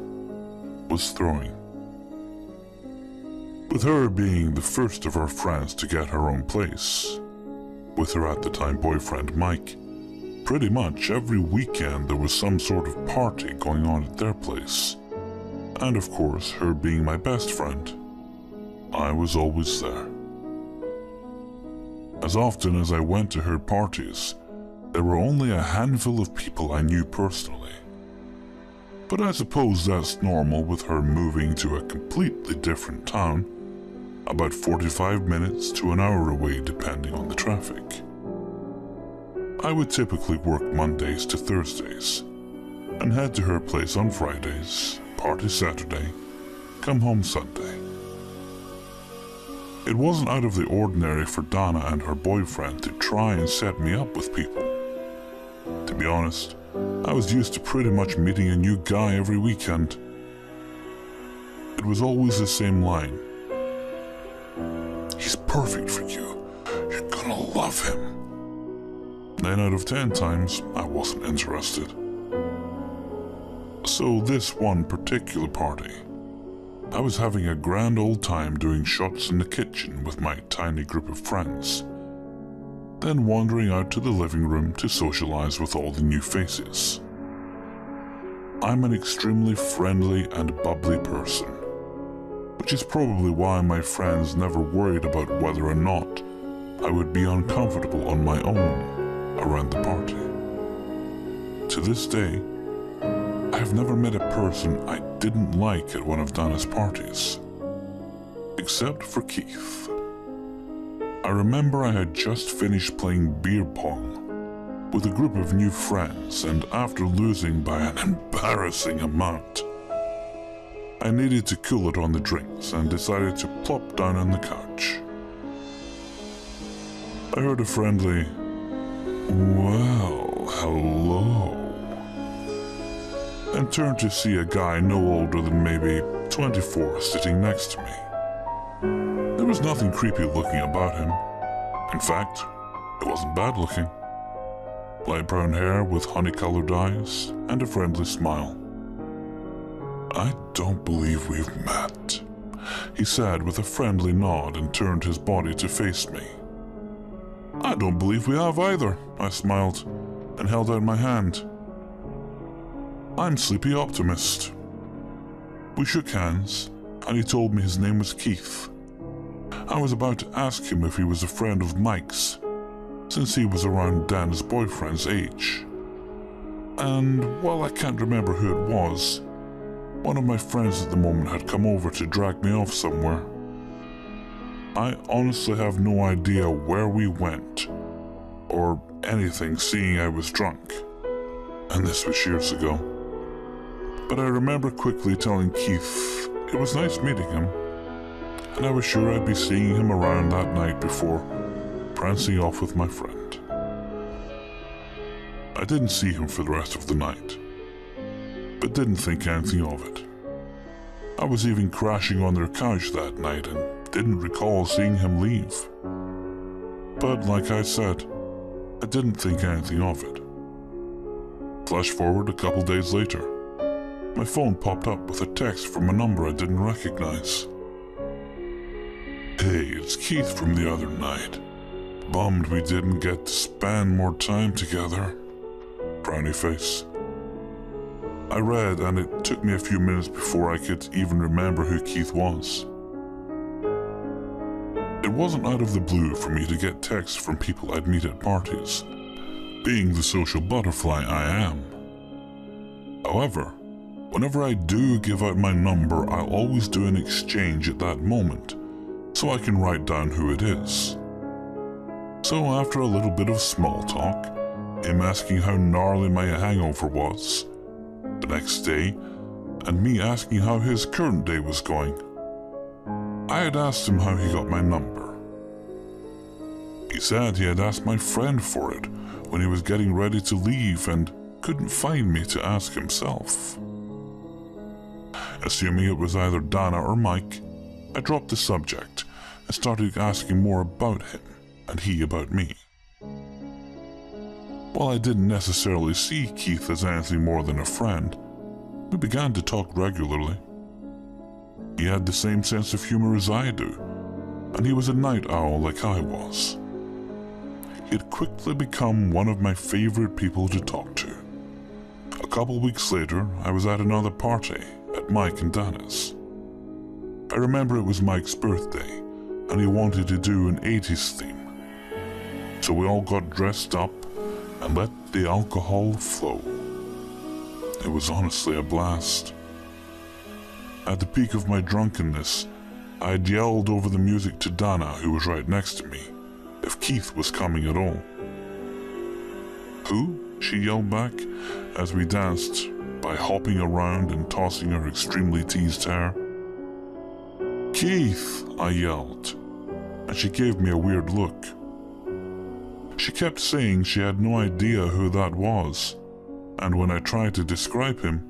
S1: was throwing. With her being the first of our friends to get her own place, with her at the time boyfriend Mike, pretty much every weekend there was some sort of party going on at their place. And of course, her being my best friend, I was always there. As often as I went to her parties, there were only a handful of people I knew personally. But I suppose that's normal with her moving to a completely different town, about 45 minutes to an hour away depending on the traffic. I would typically work Mondays to Thursdays, and head to her place on Fridays, party Saturday, come home Sunday. It wasn't out of the ordinary for Donna and her boyfriend to try and set me up with people. To be honest, I was used to pretty much meeting a new guy every weekend. It was always the same line. He's perfect for you. You're gonna love him. 9 out of 10 times, I wasn't interested. So this one particular party, I was having a grand old time doing shots in the kitchen with my tiny group of friends, then wandering out to the living room to socialize with all the new faces. I'm an extremely friendly and bubbly person, which is probably why my friends never worried about whether or not I would be uncomfortable on my own around the party. To this day, I have never met a person I didn't like at one of Donna's parties, except for Keith. I remember I had just finished playing beer pong with a group of new friends, and after losing by an embarrassing amount, I needed to cool it on the drinks and decided to plop down on the couch. I heard a friendly, "Well, hello," and turned to see a guy no older than maybe 24 sitting next to me. There was nothing creepy looking about him. In fact, it wasn't bad looking. Light brown hair with honey-colored eyes and a friendly smile. "I don't believe we've met," he said with a friendly nod and turned his body to face me. "I don't believe we have either," I smiled and held out my hand. "I'm Sleepy Optimist." We shook hands, and he told me his name was Keith. I was about to ask him if he was a friend of Mike's, since he was around Dan's boyfriend's age. And while I can't remember who it was, one of my friends at the moment had come over to drag me off somewhere. I honestly have no idea where we went, or anything, seeing I was drunk, and this was years ago. But I remember quickly telling Keith it was nice meeting him, and I was sure I'd be seeing him around that night before prancing off with my friend. I didn't see him for the rest of the night, but didn't think anything of it. I was even crashing on their couch that night and didn't recall seeing him leave. But like I said, I didn't think anything of it. Flash forward a couple days later, my phone popped up with a text from a number I didn't recognize. "Hey, it's Keith from the other night. Bummed we didn't get to spend more time together." Frowny face. I read, and it took me a few minutes before I could even remember who Keith was. It wasn't out of the blue for me to get texts from people I'd meet at parties, being the social butterfly I am. However, whenever I do give out my number, I'll always do an exchange at that moment, so I can write down who it is. So after a little bit of small talk, him asking how gnarly my hangover was the next day, and me asking how his current day was going, I had asked him how he got my number. He said he had asked my friend for it when he was getting ready to leave and couldn't find me to ask himself. Assuming it was either Dana or Mike, I dropped the subject and started asking more about him and he about me. While I didn't necessarily see Keith as anything more than a friend, we began to talk regularly. He had the same sense of humor as I do, and he was a night owl like I was. He had quickly become one of my favorite people to talk to. A couple weeks later, I was at another party at Mike and Dana's. I remember it was Mike's birthday, and he wanted to do an 80s theme. So we all got dressed up and let the alcohol flow. It was honestly a blast. At the peak of my drunkenness, I had yelled over the music to Dana, who was right next to me, if Keith was coming at all. "Who?" she yelled back as we danced by hopping around and tossing her extremely teased hair. "Keith," I yelled, and she gave me a weird look. She kept saying she had no idea who that was, and when I tried to describe him,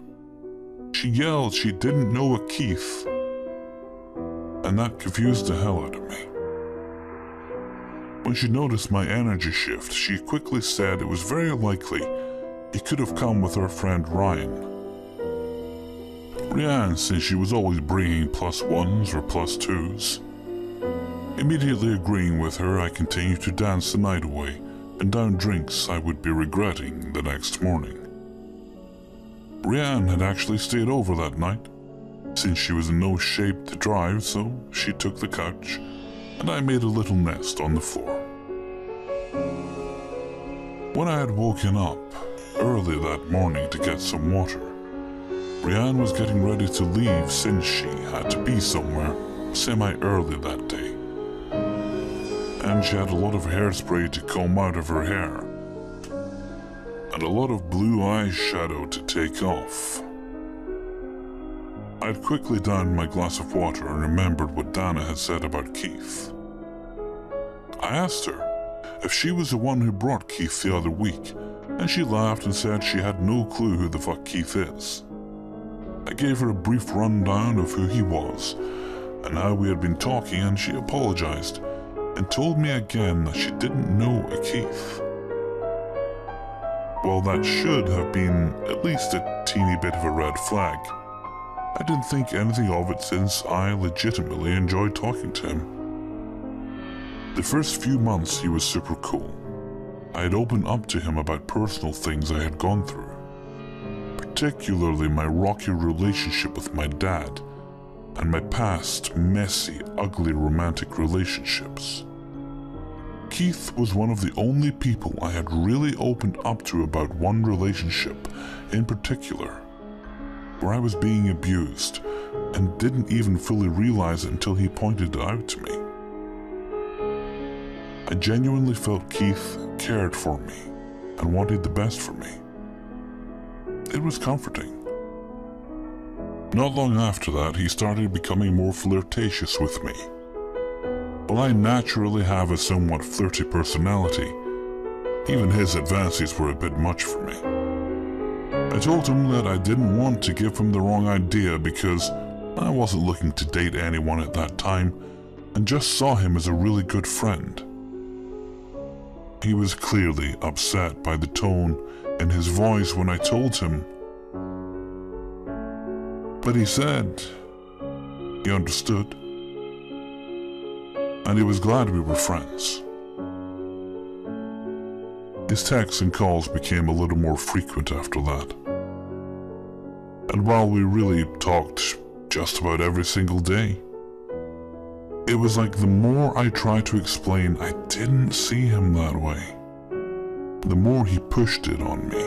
S1: she yelled she didn't know a Keith, and that confused the hell out of me. When she noticed my energy shift, she quickly said it was very likely he could have come with her friend Ryan. Ryan, since she was always bringing +1s or +2s. Immediately agreeing with her, I continued to dance the night away and down drinks I would be regretting the next morning. Ryan had actually stayed over that night, since she was in no shape to drive, so she took the couch, and I made a little nest on the floor. When I had woken up early that morning to get some water, Ryan was getting ready to leave since she had to be somewhere semi-early that day. And she had a lot of hairspray to comb out of her hair, and a lot of blue eyeshadow to take off. I had quickly downed my glass of water and remembered what Dana had said about Keith. I asked her if she was the one who brought Keith the other week, and she laughed and said she had no clue who the fuck Keith is. I gave her a brief rundown of who he was and how we had been talking, and she apologized and told me again that she didn't know a Keith. Well, that should have been at least a teeny bit of a red flag. I didn't think anything of it since I legitimately enjoyed talking to him. The first few months he was super cool. I had opened up to him about personal things I had gone through, particularly my rocky relationship with my dad and my past messy, ugly romantic relationships. Keith was one of the only people I had really opened up to about one relationship in particular, where I was being abused and didn't even fully realize it until he pointed it out to me. I genuinely felt Keith cared for me and wanted the best for me. It was comforting. Not long after that, he started becoming more flirtatious with me. While I naturally have a somewhat flirty personality, even his advances were a bit much for me. I told him that I didn't want to give him the wrong idea because I wasn't looking to date anyone at that time and just saw him as a really good friend. He was clearly upset by the tone in his voice when I told him, but he said he understood, and he was glad we were friends. His texts and calls became a little more frequent after that. And while we really talked just about every single day, it was like the more I tried to explain I didn't see him that way, the more he pushed it on me.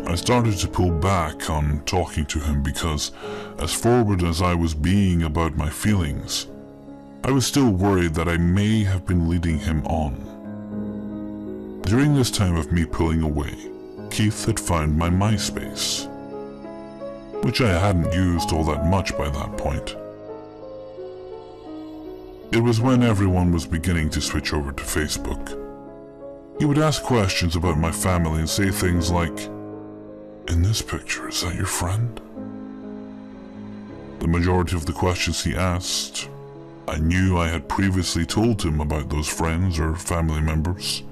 S1: I started to pull back on talking to him because, as forward as I was being about my feelings, I was still worried that I may have been leading him on. During this time of me pulling away, Keith had found my MySpace, which I hadn't used all that much by that point. It was when everyone was beginning to switch over to Facebook. He would ask questions about my family and say things like, "In this picture, is that your friend?" The majority of the questions he asked, I knew I had previously told him about those friends or family members.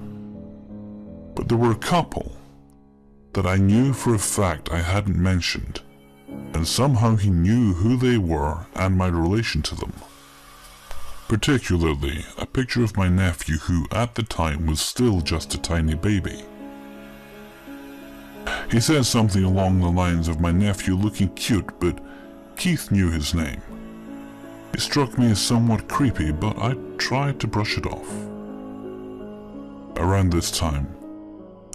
S1: But there were a couple that I knew for a fact I hadn't mentioned, and somehow he knew who they were and my relation to them. Particularly a picture of my nephew who at the time was still just a tiny baby. He said something along the lines of my nephew looking cute, but Keith knew his name. It struck me as somewhat creepy, but I tried to brush it off. Around this time,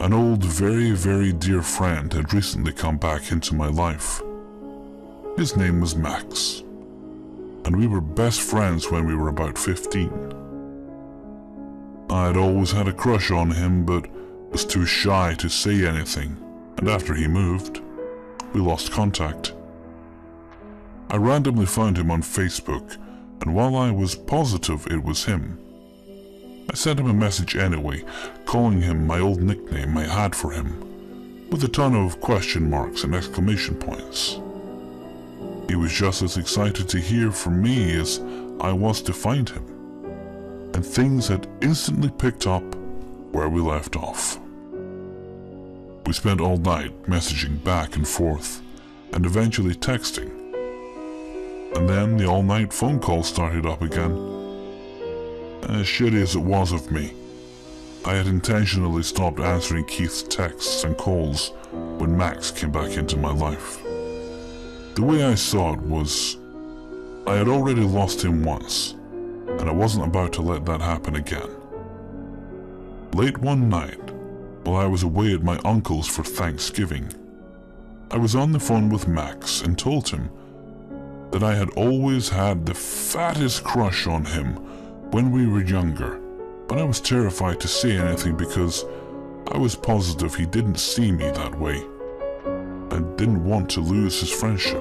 S1: an old, very, very dear friend had recently come back into my life. His name was Max, and we were best friends when we were about 15. I had always had a crush on him, but was too shy to say anything, and after he moved, we lost contact. I randomly found him on Facebook, and while I was positive it was him, I sent him a message anyway, calling him my old nickname I had for him, with a ton of question marks and exclamation points. He was just as excited to hear from me as I was to find him, and things had instantly picked up where we left off. We spent all night messaging back and forth, and eventually texting. And then the all-night phone call started up again. As shitty as it was of me, I had intentionally stopped answering Keith's texts and calls when Max came back into my life. The way I saw it was, I had already lost him once, and I wasn't about to let that happen again. Late one night, while I was away at my uncle's for Thanksgiving, I was on the phone with Max and told him that I had always had the fattest crush on him when we were younger, but I was terrified to say anything because I was positive he didn't see me that way and didn't want to lose his friendship.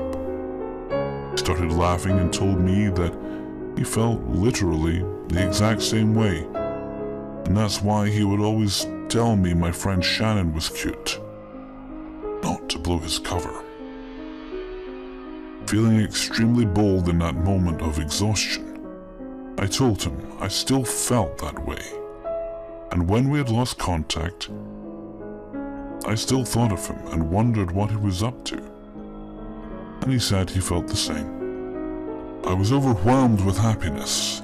S1: He started laughing and told me that he felt literally the exact same way, and that's why he would always tell me my friend Shannon was cute, not to blow his cover. Feeling extremely bold in that moment of exhaustion, I told him I still felt that way, and when we had lost contact, I still thought of him and wondered what he was up to, and he said he felt the same. I was overwhelmed with happiness,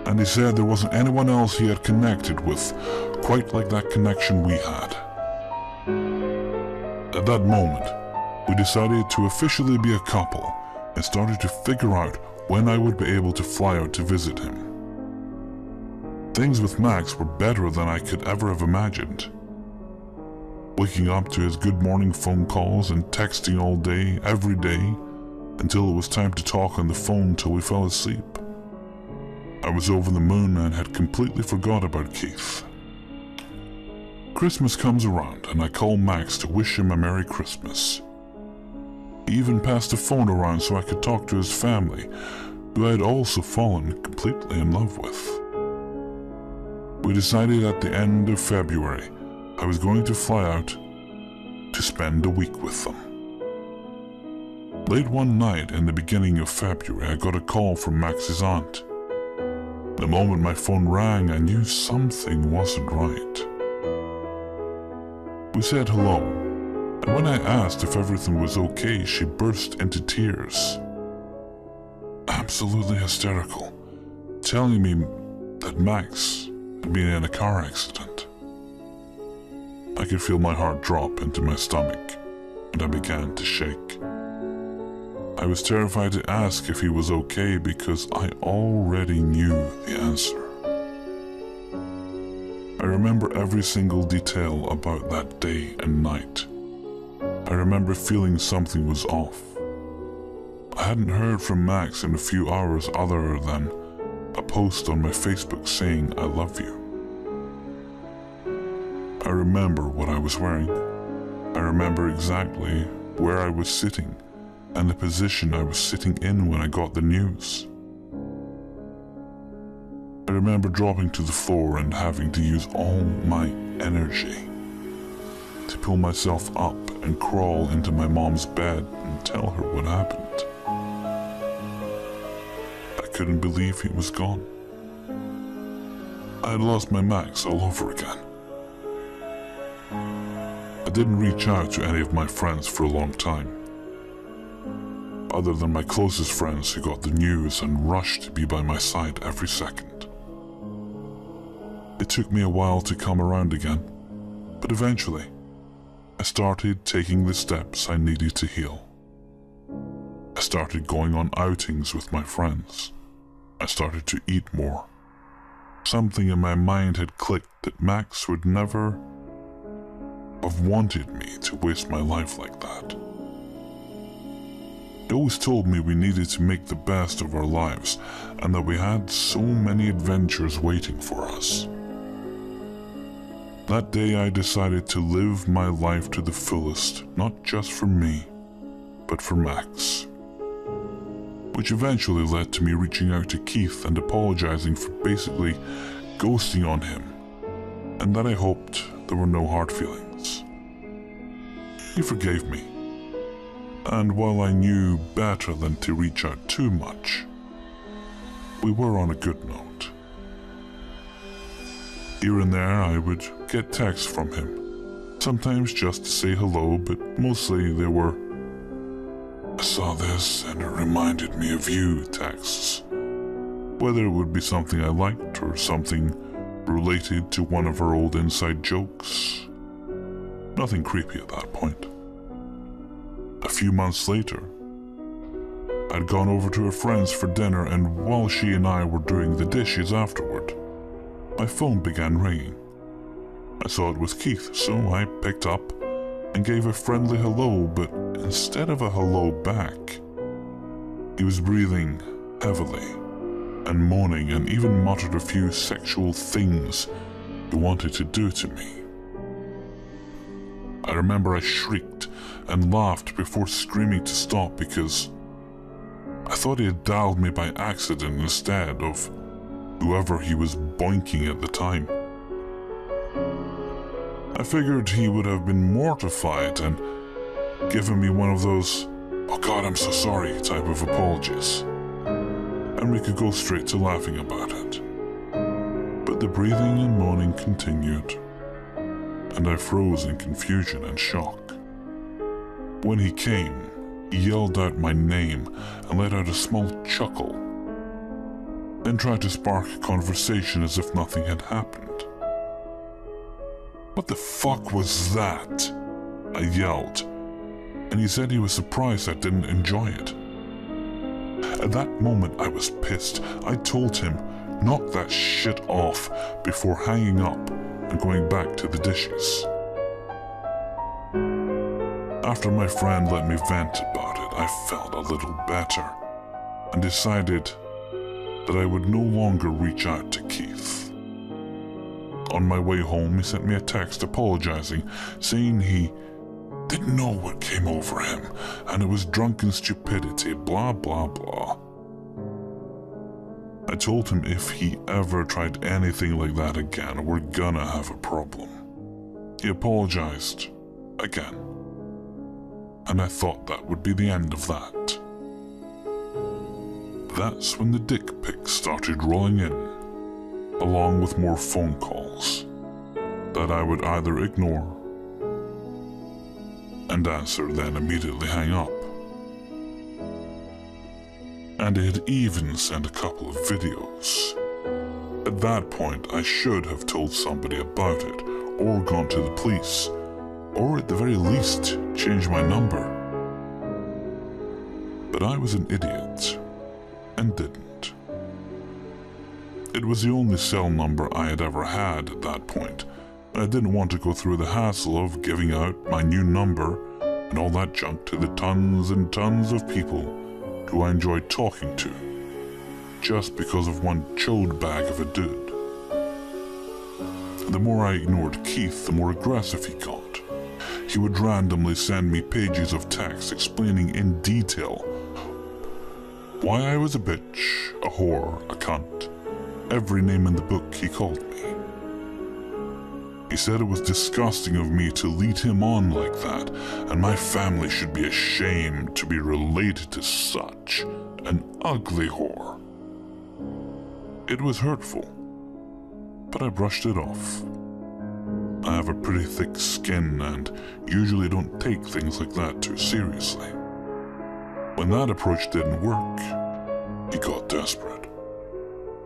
S1: and he said there wasn't anyone else he had connected with quite like that connection we had. At that moment, we decided to officially be a couple and started to figure out when I would be able to fly out to visit him. Things with Max were better than I could ever have imagined. Waking up to his good morning phone calls and texting all day, every day, until it was time to talk on the phone till we fell asleep. I was over the moon and had completely forgot about Keith. Christmas comes around and I call Max to wish him a Merry Christmas. He even passed the phone around so I could talk to his family, who I had also fallen completely in love with. We decided at the end of February I was going to fly out to spend a week with them. Late one night in the beginning of February, I got a call from Max's aunt. The moment my phone rang, I knew something wasn't right. We said hello, and when I asked if everything was okay, she burst into tears. Absolutely hysterical, telling me that Max had been in a car accident. I could feel my heart drop into my stomach, and I began to shake. I was terrified to ask if he was okay because I already knew the answer. I remember every single detail about that day and night. I remember feeling something was off. I hadn't heard from Max in a few hours other than a post on my Facebook saying, "I love you." I remember what I was wearing. I remember exactly where I was sitting and the position I was sitting in when I got the news. I remember dropping to the floor and having to use all my energy to pull myself up and crawl into my mom's bed and tell her what happened. I couldn't believe he was gone. I had lost my Max all over again. I didn't reach out to any of my friends for a long time, other than my closest friends who got the news and rushed to be by my side every second. It took me a while to come around again, but eventually, I started taking the steps I needed to heal. I started going on outings with my friends. I started to eat more. Something in my mind had clicked that Max would never have wanted me to waste my life like that. He always told me we needed to make the best of our lives and that we had so many adventures waiting for us. That day I decided to live my life to the fullest, not just for me, but for Max. Which eventually led to me reaching out to Keith and apologizing for basically ghosting on him, and that I hoped there were no hard feelings. He forgave me, and while I knew better than to reach out too much, we were on a good note. Here and there I would get texts from him, sometimes just to say hello, but mostly they were, "I saw this and it reminded me of you" texts. Whether it would be something I liked or something related to one of our old inside jokes. Nothing creepy at that point. A few months later, I'd gone over to a friend's for dinner, and while she and I were doing the dishes afterward, my phone began ringing. I saw it was Keith, so I picked up and gave a friendly hello, but instead of a hello back, he was breathing heavily and moaning and even muttered a few sexual things he wanted to do to me. I remember I shrieked and laughed before screaming to stop because I thought he had dialed me by accident instead of whoever he was boinking at the time. I figured he would have been mortified and given me one of those "oh God, I'm so sorry" type of apologies, and we could go straight to laughing about it. But the breathing and moaning continued, and I froze in confusion and shock. When he came, he yelled out my name and let out a small chuckle, then tried to spark a conversation as if nothing had happened. "What the fuck was that?" I yelled, and he said he was surprised I didn't enjoy it. At that moment I was pissed. I told him, knock that shit off before hanging up and going back to the dishes. After my friend let me vent about it, I felt a little better and decided that I would no longer reach out to Keith. On my way home, he sent me a text apologizing, saying he didn't know what came over him and it was drunken stupidity, blah blah blah. I told him if he ever tried anything like that again, we're gonna have a problem. He apologized again, and I thought that would be the end of that. That's when the dick pics started rolling in, along with more phone calls that I would either ignore and answer, then immediately hang up. And he had even sent a couple of videos. At that point, I should have told somebody about it, or gone to the police, or at the very least, changed my number. But I was an idiot, and didn't. It was the only cell number I had ever had at that point, and I didn't want to go through the hassle of giving out my new number and all that junk to the tons and tons of people who I enjoyed talking to, just because of one chode bag of a dude. The more I ignored Keith, the more aggressive he got. He would randomly send me pages of text explaining in detail why I was a bitch, a whore, a cunt, every name in the book he called me. He said it was disgusting of me to lead him on like that, and my family should be ashamed to be related to such an ugly whore. It was hurtful, but I brushed it off. I have a pretty thick skin and usually don't take things like that too seriously. When that approach didn't work, he got desperate.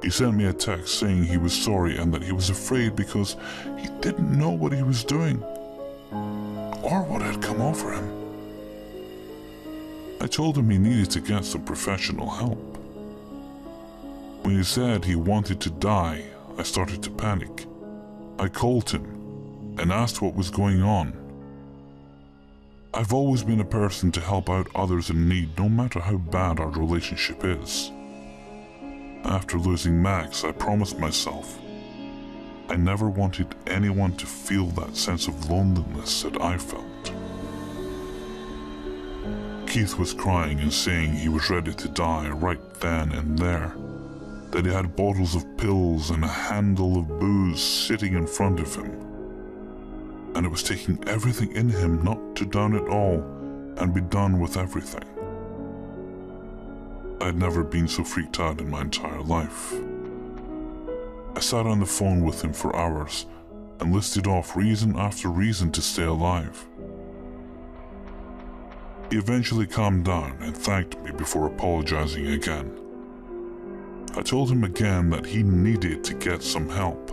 S1: He sent me a text saying he was sorry and that he was afraid because he didn't know what he was doing or what had come over him. I told him he needed to get some professional help. When he said he wanted to die, I started to panic. I called him and asked what was going on. I've always been a person to help out others in need, no matter how bad our relationship is. After losing Max, I promised myself I never wanted anyone to feel that sense of loneliness that I felt. Keith was crying and saying he was ready to die right then and there, that he had bottles of pills and a handle of booze sitting in front of him, and it was taking everything in him not to down it all and be done with everything. I'd never been so freaked out in my entire life. I sat on the phone with him for hours and listed off reason after reason to stay alive. He eventually calmed down and thanked me before apologizing again. I told him again that he needed to get some help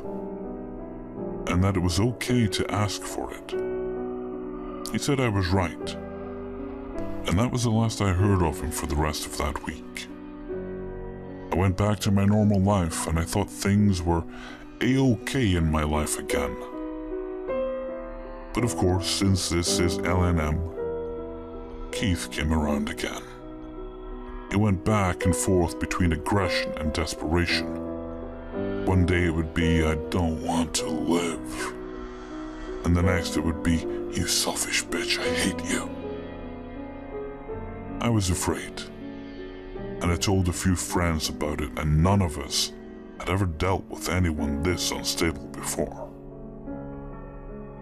S1: and that it was okay to ask for it. He said I was right, and that was the last I heard of him for the rest of that week. I went back to my normal life and I thought things were a-okay in my life again. But of course, since this is LNM, Keith came around again. He went back and forth between aggression and desperation. One day it would be, I don't want to live. And the next it would be, you selfish bitch, I hate you. I was afraid, and I told a few friends about it, and none of us had ever dealt with anyone this unstable before.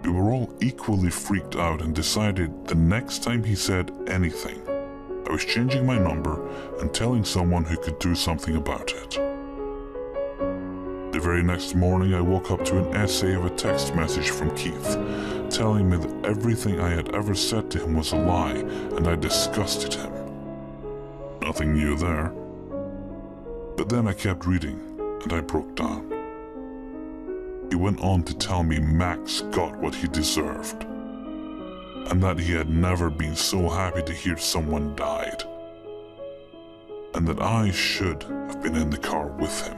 S1: We were all equally freaked out and decided the next time he said anything, I was changing my number and telling someone who could do something about it. The very next morning I woke up to an essay of a text message from Keith, telling me that everything I had ever said to him was a lie and I disgusted him. Nothing new there. But then I kept reading and I broke down. He went on to tell me Max got what he deserved, and that he had never been so happy to hear someone died, and that I should have been in the car with him.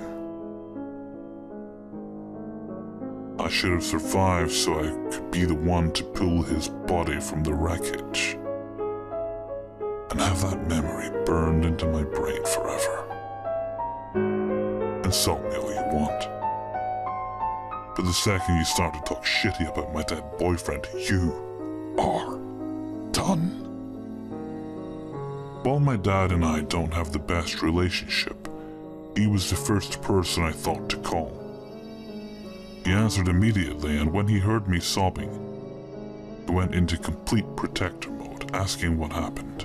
S1: I should have survived so I could be the one to pull his body from the wreckage and have that memory burned into my brain forever. Insult me all you want, but the second you start to talk shitty about my dead boyfriend, you are done. While my dad and I don't have the best relationship, he was the first person I thought to call. He answered immediately, and when he heard me sobbing, he went into complete protector mode, asking what happened.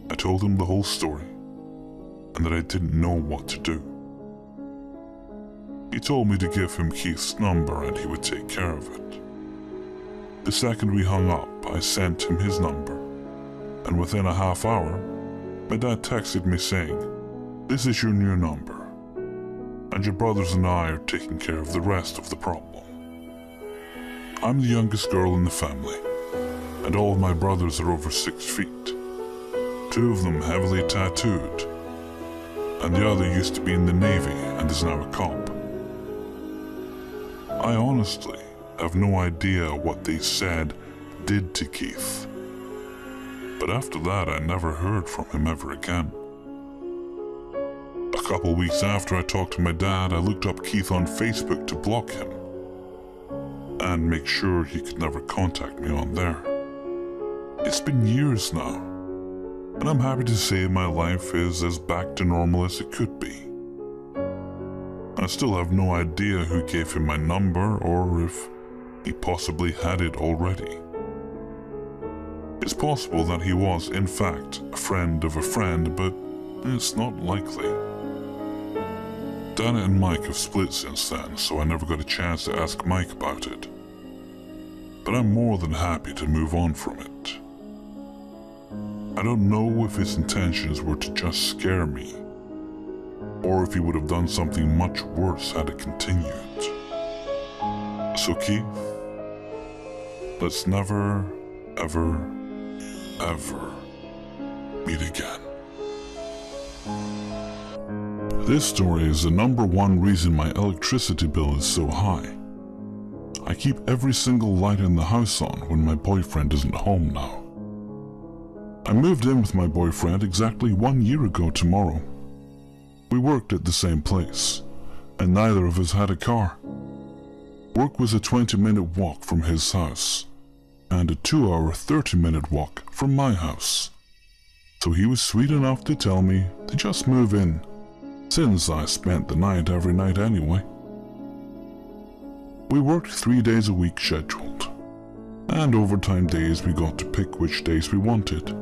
S1: I told him the whole story, and that I didn't know what to do. He told me to give him Keith's number and he would take care of it. The second we hung up, I sent him his number, and within a half hour, my dad texted me saying, "This is your new number, and your brothers and I are taking care of the rest of the problem." I'm the youngest girl in the family, and all of my brothers are over 6 feet. 2 of them heavily tattooed, and the other used to be in the Navy and is now a cop. I honestly have no idea what they said did to Keith, but after that I never heard from him ever again. A couple weeks after I talked to my dad, I looked up Keith on Facebook to block him and make sure he could never contact me on there. It's been years now, and I'm happy to say my life is as back to normal as it could be. I still have no idea who gave him my number or if he possibly had it already. It's possible that he was, in fact, a friend of a friend, but it's not likely. Dana and Mike have split since then, so I never got a chance to ask Mike about it. But I'm more than happy to move on from it. I don't know if his intentions were to just scare me, or if he would have done something much worse had it continued. So Keith, let's never, ever, ever meet again. This story is the #1 reason my electricity bill is so high. I keep every single light in the house on when my boyfriend isn't home now. I moved in with my boyfriend exactly 1 year ago tomorrow. We worked at the same place, and neither of us had a car. Work was a 20-minute walk from his house, and a 2-hour 30-minute walk from my house. So he was sweet enough to tell me to just move in, since I spent the night every night anyway. We worked 3 days a week scheduled, and overtime days we got to pick which days we wanted.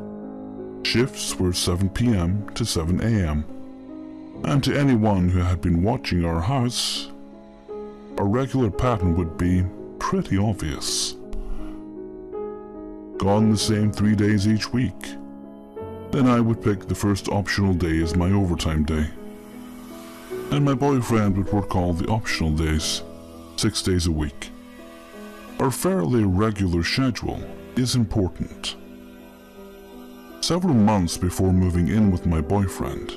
S1: Shifts were 7 p.m. to 7 a.m. And to anyone who had been watching our house, a regular pattern would be pretty obvious. Gone the same 3 days each week. Then I would pick the first optional day as my overtime day. And my boyfriend would work all the optional days, 6 days a week. Our fairly regular schedule is important. Several months before moving in with my boyfriend,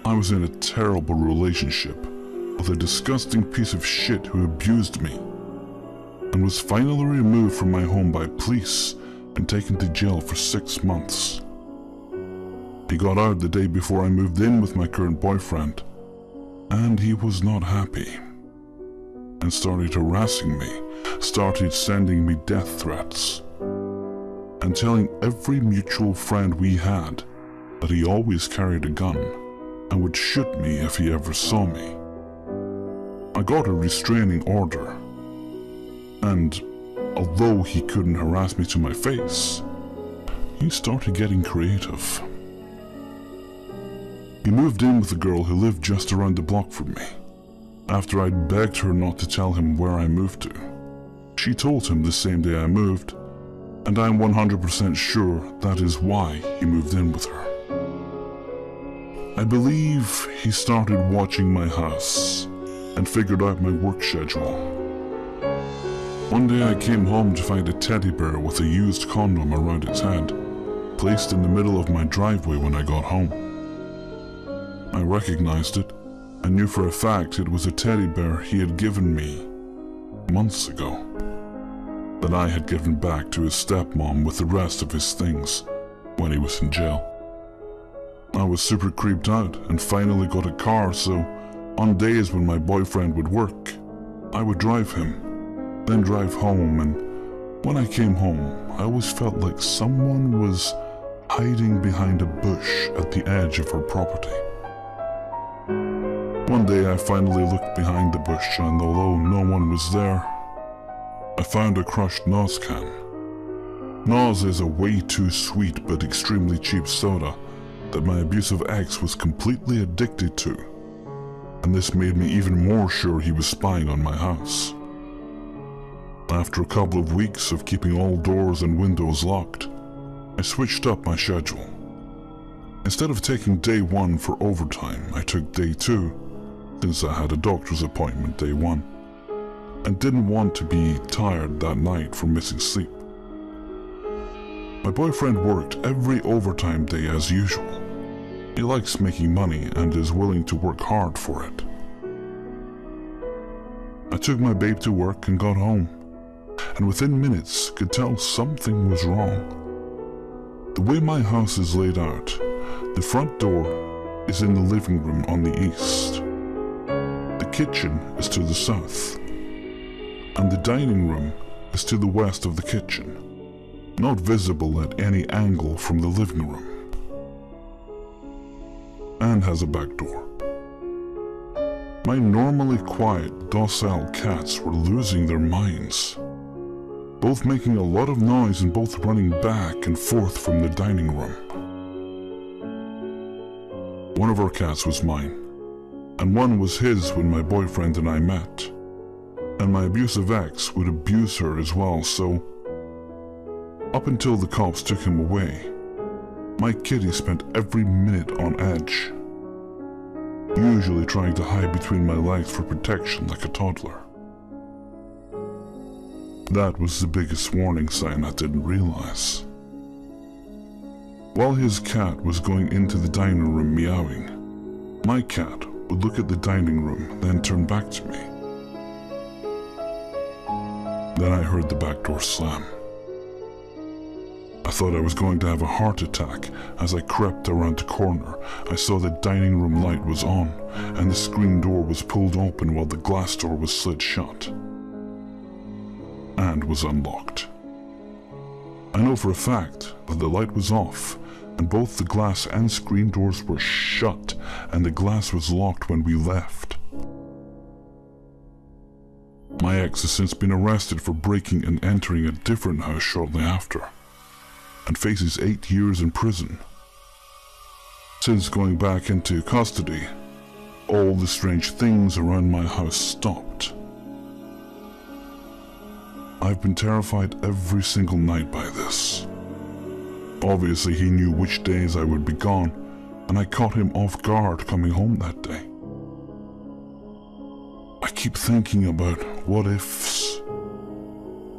S1: I was in a terrible relationship with a disgusting piece of shit who abused me, and was finally removed from my home by police and taken to jail for 6 months. He got out the day before I moved in with my current boyfriend, and he was not happy, and started harassing me, started sending me death threats, and telling every mutual friend we had that he always carried a gun and would shoot me if he ever saw me. I got a restraining order, and although he couldn't harass me to my face, he started getting creative. He moved in with a girl who lived just around the block from me, after I'd begged her not to tell him where I moved to. She told him the same day I moved, and I'm 100% sure that is why he moved in with her. I believe he started watching my house and figured out my work schedule. One day I came home to find a teddy bear with a used condom around its head, placed in the middle of my driveway when I got home. I recognized it and knew for a fact it was a teddy bear he had given me months ago that I had given back to his stepmom with the rest of his things when he was in jail. I was super creeped out and finally got a car, so on days when my boyfriend would work, I would drive him, then drive home, and when I came home, I always felt like someone was hiding behind a bush at the edge of her property. One day I finally looked behind the bush, and although no one was there, I found a crushed Nos can. Nos is a way too sweet but extremely cheap soda that my abusive ex was completely addicted to, and this made me even more sure he was spying on my house. After a couple of weeks of keeping all doors and windows locked, I switched up my schedule. Instead of taking day 1 for overtime, I took day 2, since I had a doctor's appointment day 1, and didn't want to be tired that night from missing sleep. My boyfriend worked every overtime day as usual. He likes making money and is willing to work hard for it. I took my babe to work and got home, and within minutes could tell something was wrong. The way my house is laid out, the front door is in the living room on the east. The kitchen is to the south, and the dining room is to the west of the kitchen, not visible at any angle from the living room, and has a back door. My normally quiet, docile cats were losing their minds, both making a lot of noise and both running back and forth from the dining room. One of our cats was mine, and one was his when my boyfriend and I met, and my abusive ex would abuse her as well, so up until the cops took him away, my kitty spent every minute on edge, usually trying to hide between my legs for protection like a toddler. That was the biggest warning sign I didn't realize. While his cat was going into the dining room meowing, my cat would look at the dining room, then turn back to me. Then I heard the back door slam. I thought I was going to have a heart attack. As I crept around the corner, I saw the dining room light was on, and the screen door was pulled open while the glass door was slid shut and was unlocked. I know for a fact that the light was off, and both the glass and screen doors were shut, and the glass was locked when we left. My ex has since been arrested for breaking and entering a different house shortly after, and faces 8 years in prison. Since going back into custody, all the strange things around my house stopped. I've been terrified every single night by this. Obviously, he knew which days I would be gone, and I caught him off guard coming home that day. I keep thinking about what ifs.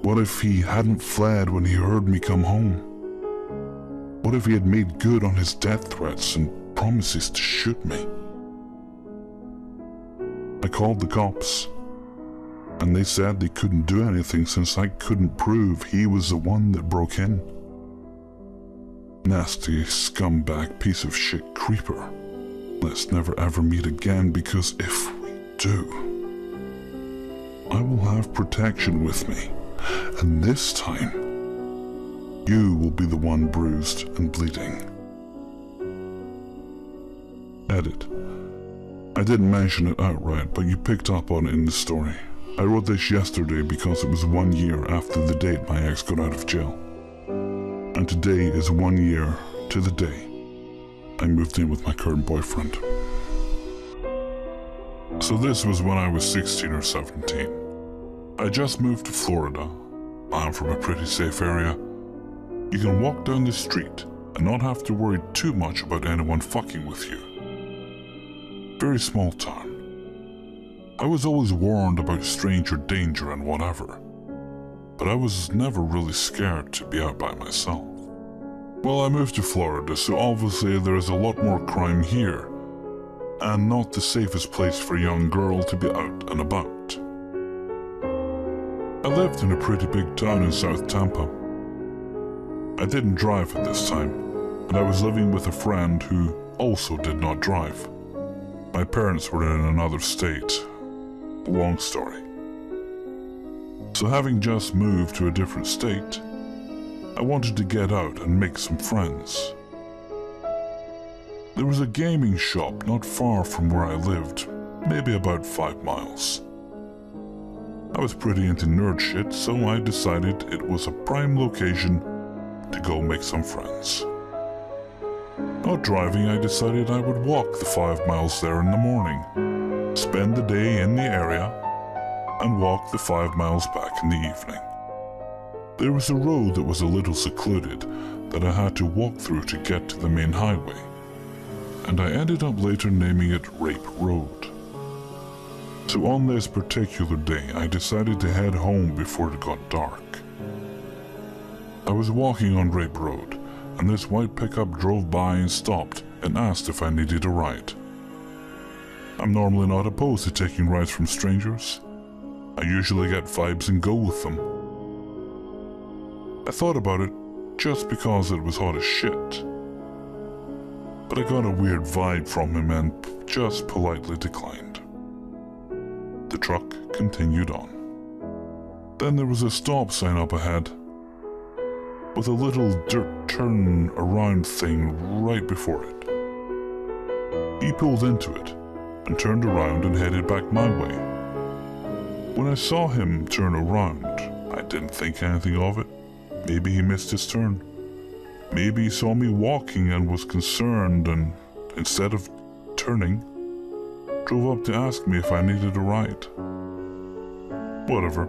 S1: What if he hadn't fled when he heard me come home? What if he had made good on his death threats and promises to shoot me? I called the cops, and they said they couldn't do anything since I couldn't prove he was the one that broke in. Nasty scumbag piece of shit creeper. Let's never ever meet again, because if we do, I will have protection with me, and this time, you will be the one bruised and bleeding. Edit. I didn't mention it outright, but you picked up on it in the story. I wrote this yesterday because it was 1 year after the date my ex got out of jail. And today is 1 year to the day I moved in with my current boyfriend. So this was when I was 16 or 17. I just moved to Florida. I'm from a pretty safe area. You can walk down the street and not have to worry too much about anyone fucking with you. Very small town. I was always warned about stranger danger and whatever, but I was never really scared to be out by myself. Well, I moved to Florida, so obviously there is a lot more crime here, and not the safest place for a young girl to be out and about. I lived in a pretty big town in South Tampa. I didn't drive at this time, and I was living with a friend who also did not drive. My parents were in another state. Long story. So having just moved to a different state, I wanted to get out and make some friends. There was a gaming shop not far from where I lived, maybe about 5 miles. I was pretty into nerd shit, so I decided it was a prime location to go make some friends. Not driving, I decided I would walk the 5 miles there in the morning, spend the day in the area, and walk the 5 miles back in the evening. There was a road that was a little secluded that I had to walk through to get to the main highway, and I ended up later naming it Rape Road. So on this particular day, I decided to head home before it got dark. I was walking on Rape Road, and this white pickup drove by and stopped and asked if I needed a ride. I'm normally not opposed to taking rides from strangers. I usually get vibes and go with them. I thought about it just because it was hot as shit. But I got a weird vibe from him and just politely declined. The truck continued on. Then there was a stop sign up ahead, with a little dirt turn around thing right before it. He pulled into it and turned around and headed back my way. When I saw him turn around, I didn't think anything of it. Maybe he missed his turn. Maybe he saw me walking and was concerned and, instead of turning, drove up to ask me if I needed a ride. Whatever.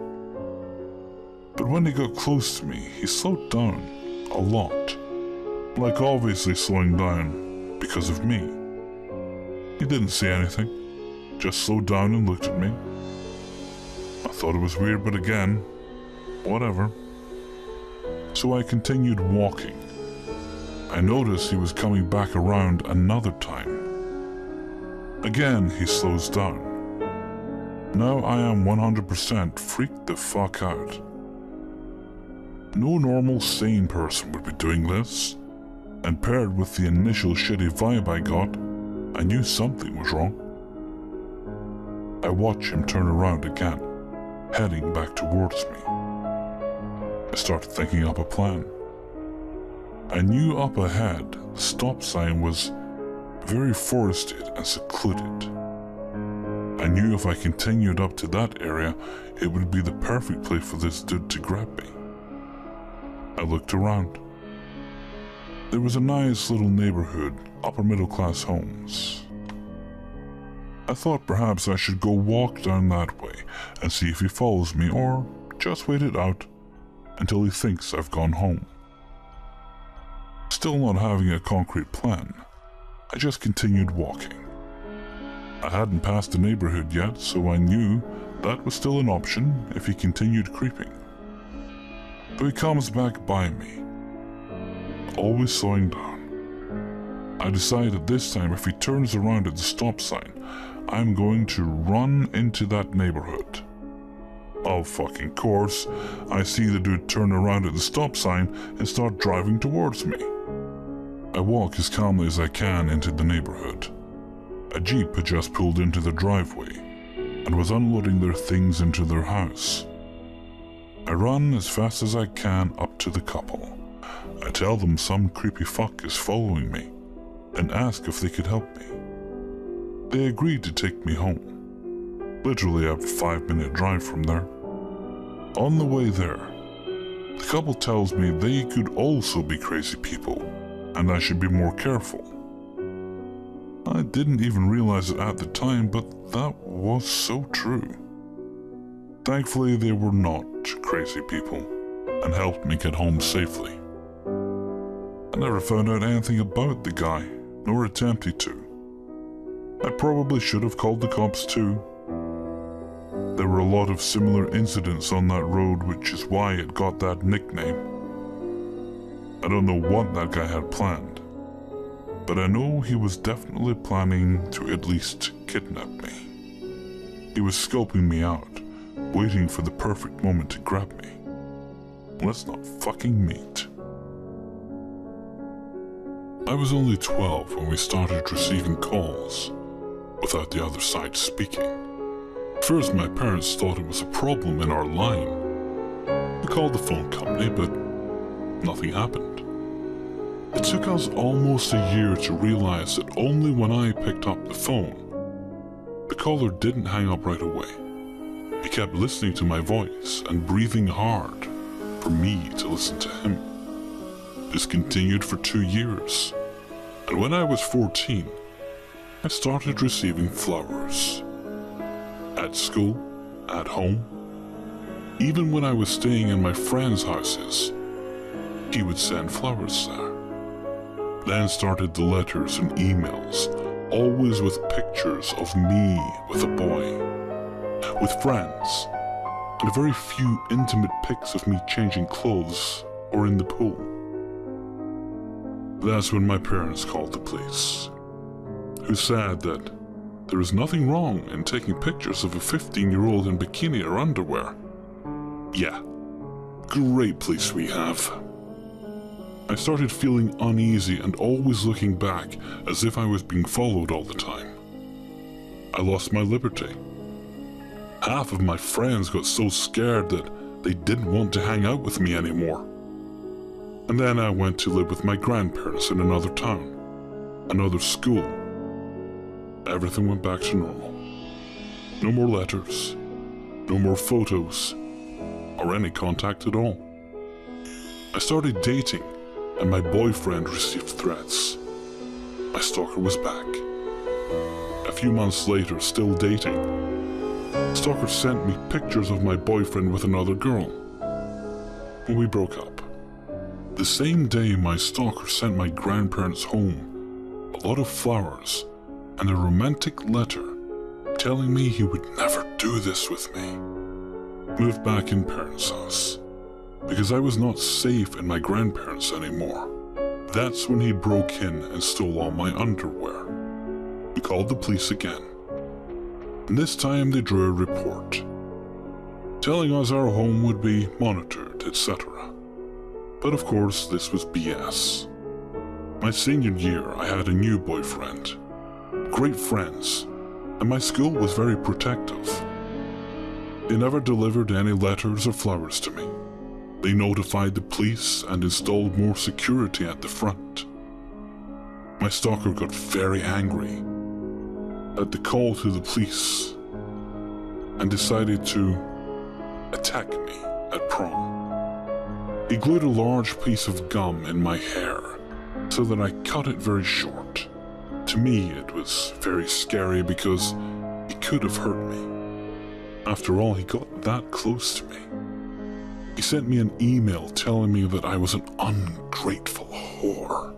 S1: But when he got close to me, he slowed down a lot. Like obviously slowing down because of me. He didn't say anything, just slowed down and looked at me. I thought it was weird, but again, whatever. So I continued walking. I noticed he was coming back around another time. Again, he slows down. Now I am 100% freaked the fuck out. No normal sane person would be doing this, and paired with the initial shitty vibe I got, I knew something was wrong. I watch him turn around again, heading back towards me. I started thinking up a plan. I knew up ahead the stop sign was very forested and secluded. I knew if I continued up to that area, it would be the perfect place for this dude to grab me. I looked around. There was a nice little neighborhood, upper middle class homes. I thought perhaps I should go walk down that way and see if he follows me, or just wait it out until he thinks I've gone home. Still not having a concrete plan, I just continued walking. I hadn't passed the neighborhood yet, so I knew that was still an option if he continued creeping. So he comes back by me, always slowing down. I decided this time if he turns around at the stop sign, I'm going to run into that neighborhood. Of fucking course, I see the dude turn around at the stop sign and start driving towards me. I walk as calmly as I can into the neighborhood. A Jeep had just pulled into the driveway and was unloading their things into their house. I run as fast as I can up to the couple. I tell them some creepy fuck is following me and ask if they could help me. They agreed to take me home, literally a 5-minute drive from there. On the way there, the couple tells me they could also be crazy people and I should be more careful. I didn't even realize it at the time, but that was so true. Thankfully, they were not crazy people and helped me get home safely. I never found out anything about the guy, nor attempted to. I probably should have called the cops too. There were a lot of similar incidents on that road, which is why it got that nickname. I don't know what that guy had planned, but I know he was definitely planning to at least kidnap me. He was scoping me out, waiting for the perfect moment to grab me. Let's not fucking meet. I was only 12 when we started receiving calls without the other side speaking. First, my parents thought it was a problem in our line. We called the phone company, but nothing happened. It took us almost a year to realize that only when I picked up the phone, the caller didn't hang up right away. He kept listening to my voice and breathing hard for me to listen to him. This continued for 2 years, and when I was 14, I started receiving flowers. At school, at home, even when I was staying in my friends' houses, he would send flowers there. Then started the letters and emails, always with pictures of me with a boy, with friends, and a very few intimate pics of me changing clothes or in the pool. That's when my parents called the police, who said that there is nothing wrong in taking pictures of a 15-year-old in bikini or underwear. Yeah, great police we have. I started feeling uneasy and always looking back as if I was being followed all the time. I lost my liberty. Half of my friends got so scared that they didn't want to hang out with me anymore. And then I went to live with my grandparents in another town, another school. Everything went back to normal. No more letters, no more photos, or any contact at all. I started dating, and my boyfriend received threats. My stalker was back. A few months later, still dating, the stalker sent me pictures of my boyfriend with another girl. When we broke up, the same day my stalker sent my grandparents home a lot of flowers and a romantic letter telling me he would never do this with me. Moved back in parents' house because I was not safe in my grandparents anymore. That's when he broke in and stole all my underwear. We called the police again, and this time they drew a report, telling us our home would be monitored, etc. But of course, this was BS. My senior year, I had a new boyfriend, great friends, and my school was very protective. They never delivered any letters or flowers to me. They notified the police and installed more security at the front. My stalker got very angry at the call to the police and decided to attack me at prom. He glued a large piece of gum in my hair so that I cut it very short. To me, it was very scary because he could have hurt me. After all, he got that close to me. He sent me an email telling me that I was an ungrateful whore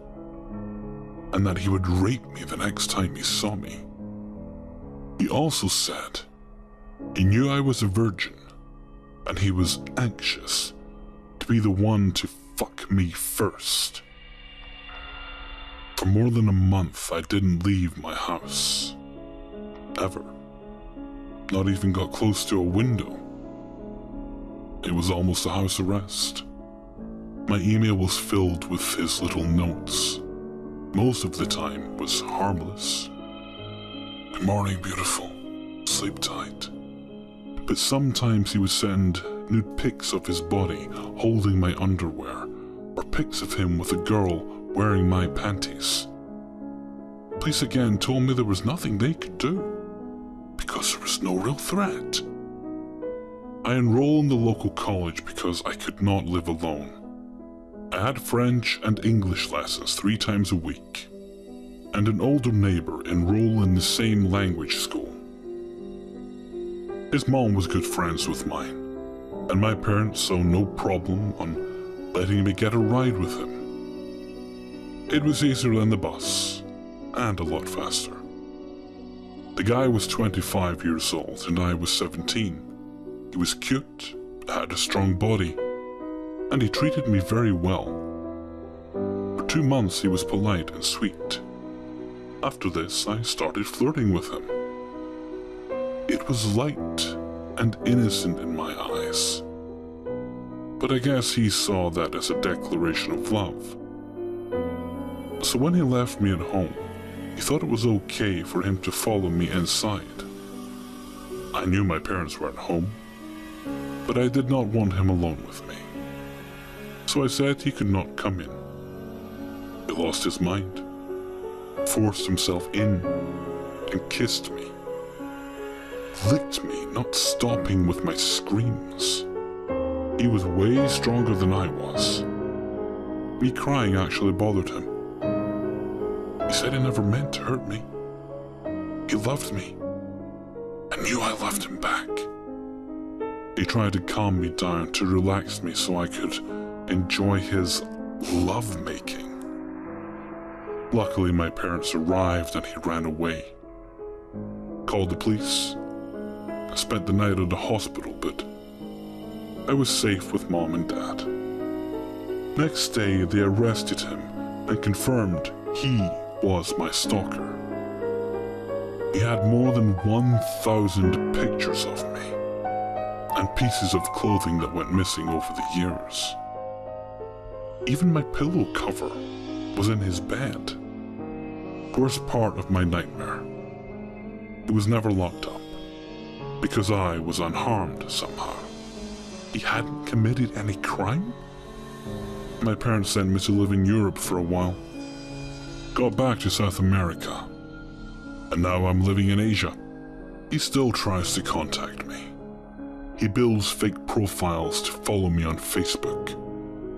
S1: and that he would rape me the next time he saw me. He also said he knew I was a virgin and he was anxious to be the one to fuck me first. For more than a month, I didn't leave my house. Ever. Not even got close to a window. It was almost a house arrest. My email was filled with his little notes. Most of the time was harmless. Good morning, beautiful. Sleep tight. But sometimes he would send nude pics of his body holding my underwear, or pics of him with a girl wearing my panties. Police again told me there was nothing they could do, because there was no real threat. I enrolled in the local college because I could not live alone. I had French and English lessons 3 times a week, and an older neighbor enrolled in the same language school. His mom was good friends with mine, and my parents saw no problem on letting me get a ride with him. It was easier than the bus, and a lot faster. The guy was 25 years old and I was 17. He was cute, had a strong body, and he treated me very well. For 2 months he was polite and sweet. After this, I started flirting with him. It was light and innocent in my eyes. But I guess he saw that as a declaration of love. So when he left me at home, he thought it was okay for him to follow me inside. I knew my parents weren't home, but I did not want him alone with me. So I said he could not come in. He lost his mind, forced himself in, and kissed me. Licked me, not stopping with my screams. He was way stronger than I was. Me crying actually bothered him. He said he never meant to hurt me. He loved me. I knew I loved him back. He tried to calm me down, to relax me so I could enjoy his love-making. Luckily, my parents arrived and he ran away. Called the police. I spent the night at the hospital, but I was safe with Mom and Dad. Next day, they arrested him and confirmed he was my stalker. He had more than 1,000 pictures of me and pieces of clothing that went missing over the years. Even my pillow cover was in his bed. Worst part of my nightmare. It was never locked up because I was unharmed somehow. He hadn't committed any crime? My parents sent me to live in Europe for a while. Got back to South America. And now I'm living in Asia. He still tries to contact me. He builds fake profiles to follow me on Facebook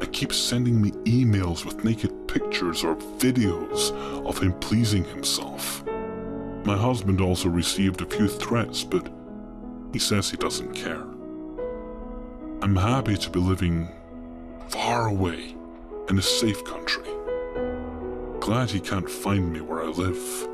S1: and keeps sending me emails with naked pictures or videos of him pleasing himself. My husband also received a few threats, but he says he doesn't care. I'm happy to be living far away in a safe country. Glad he can't find me where I live.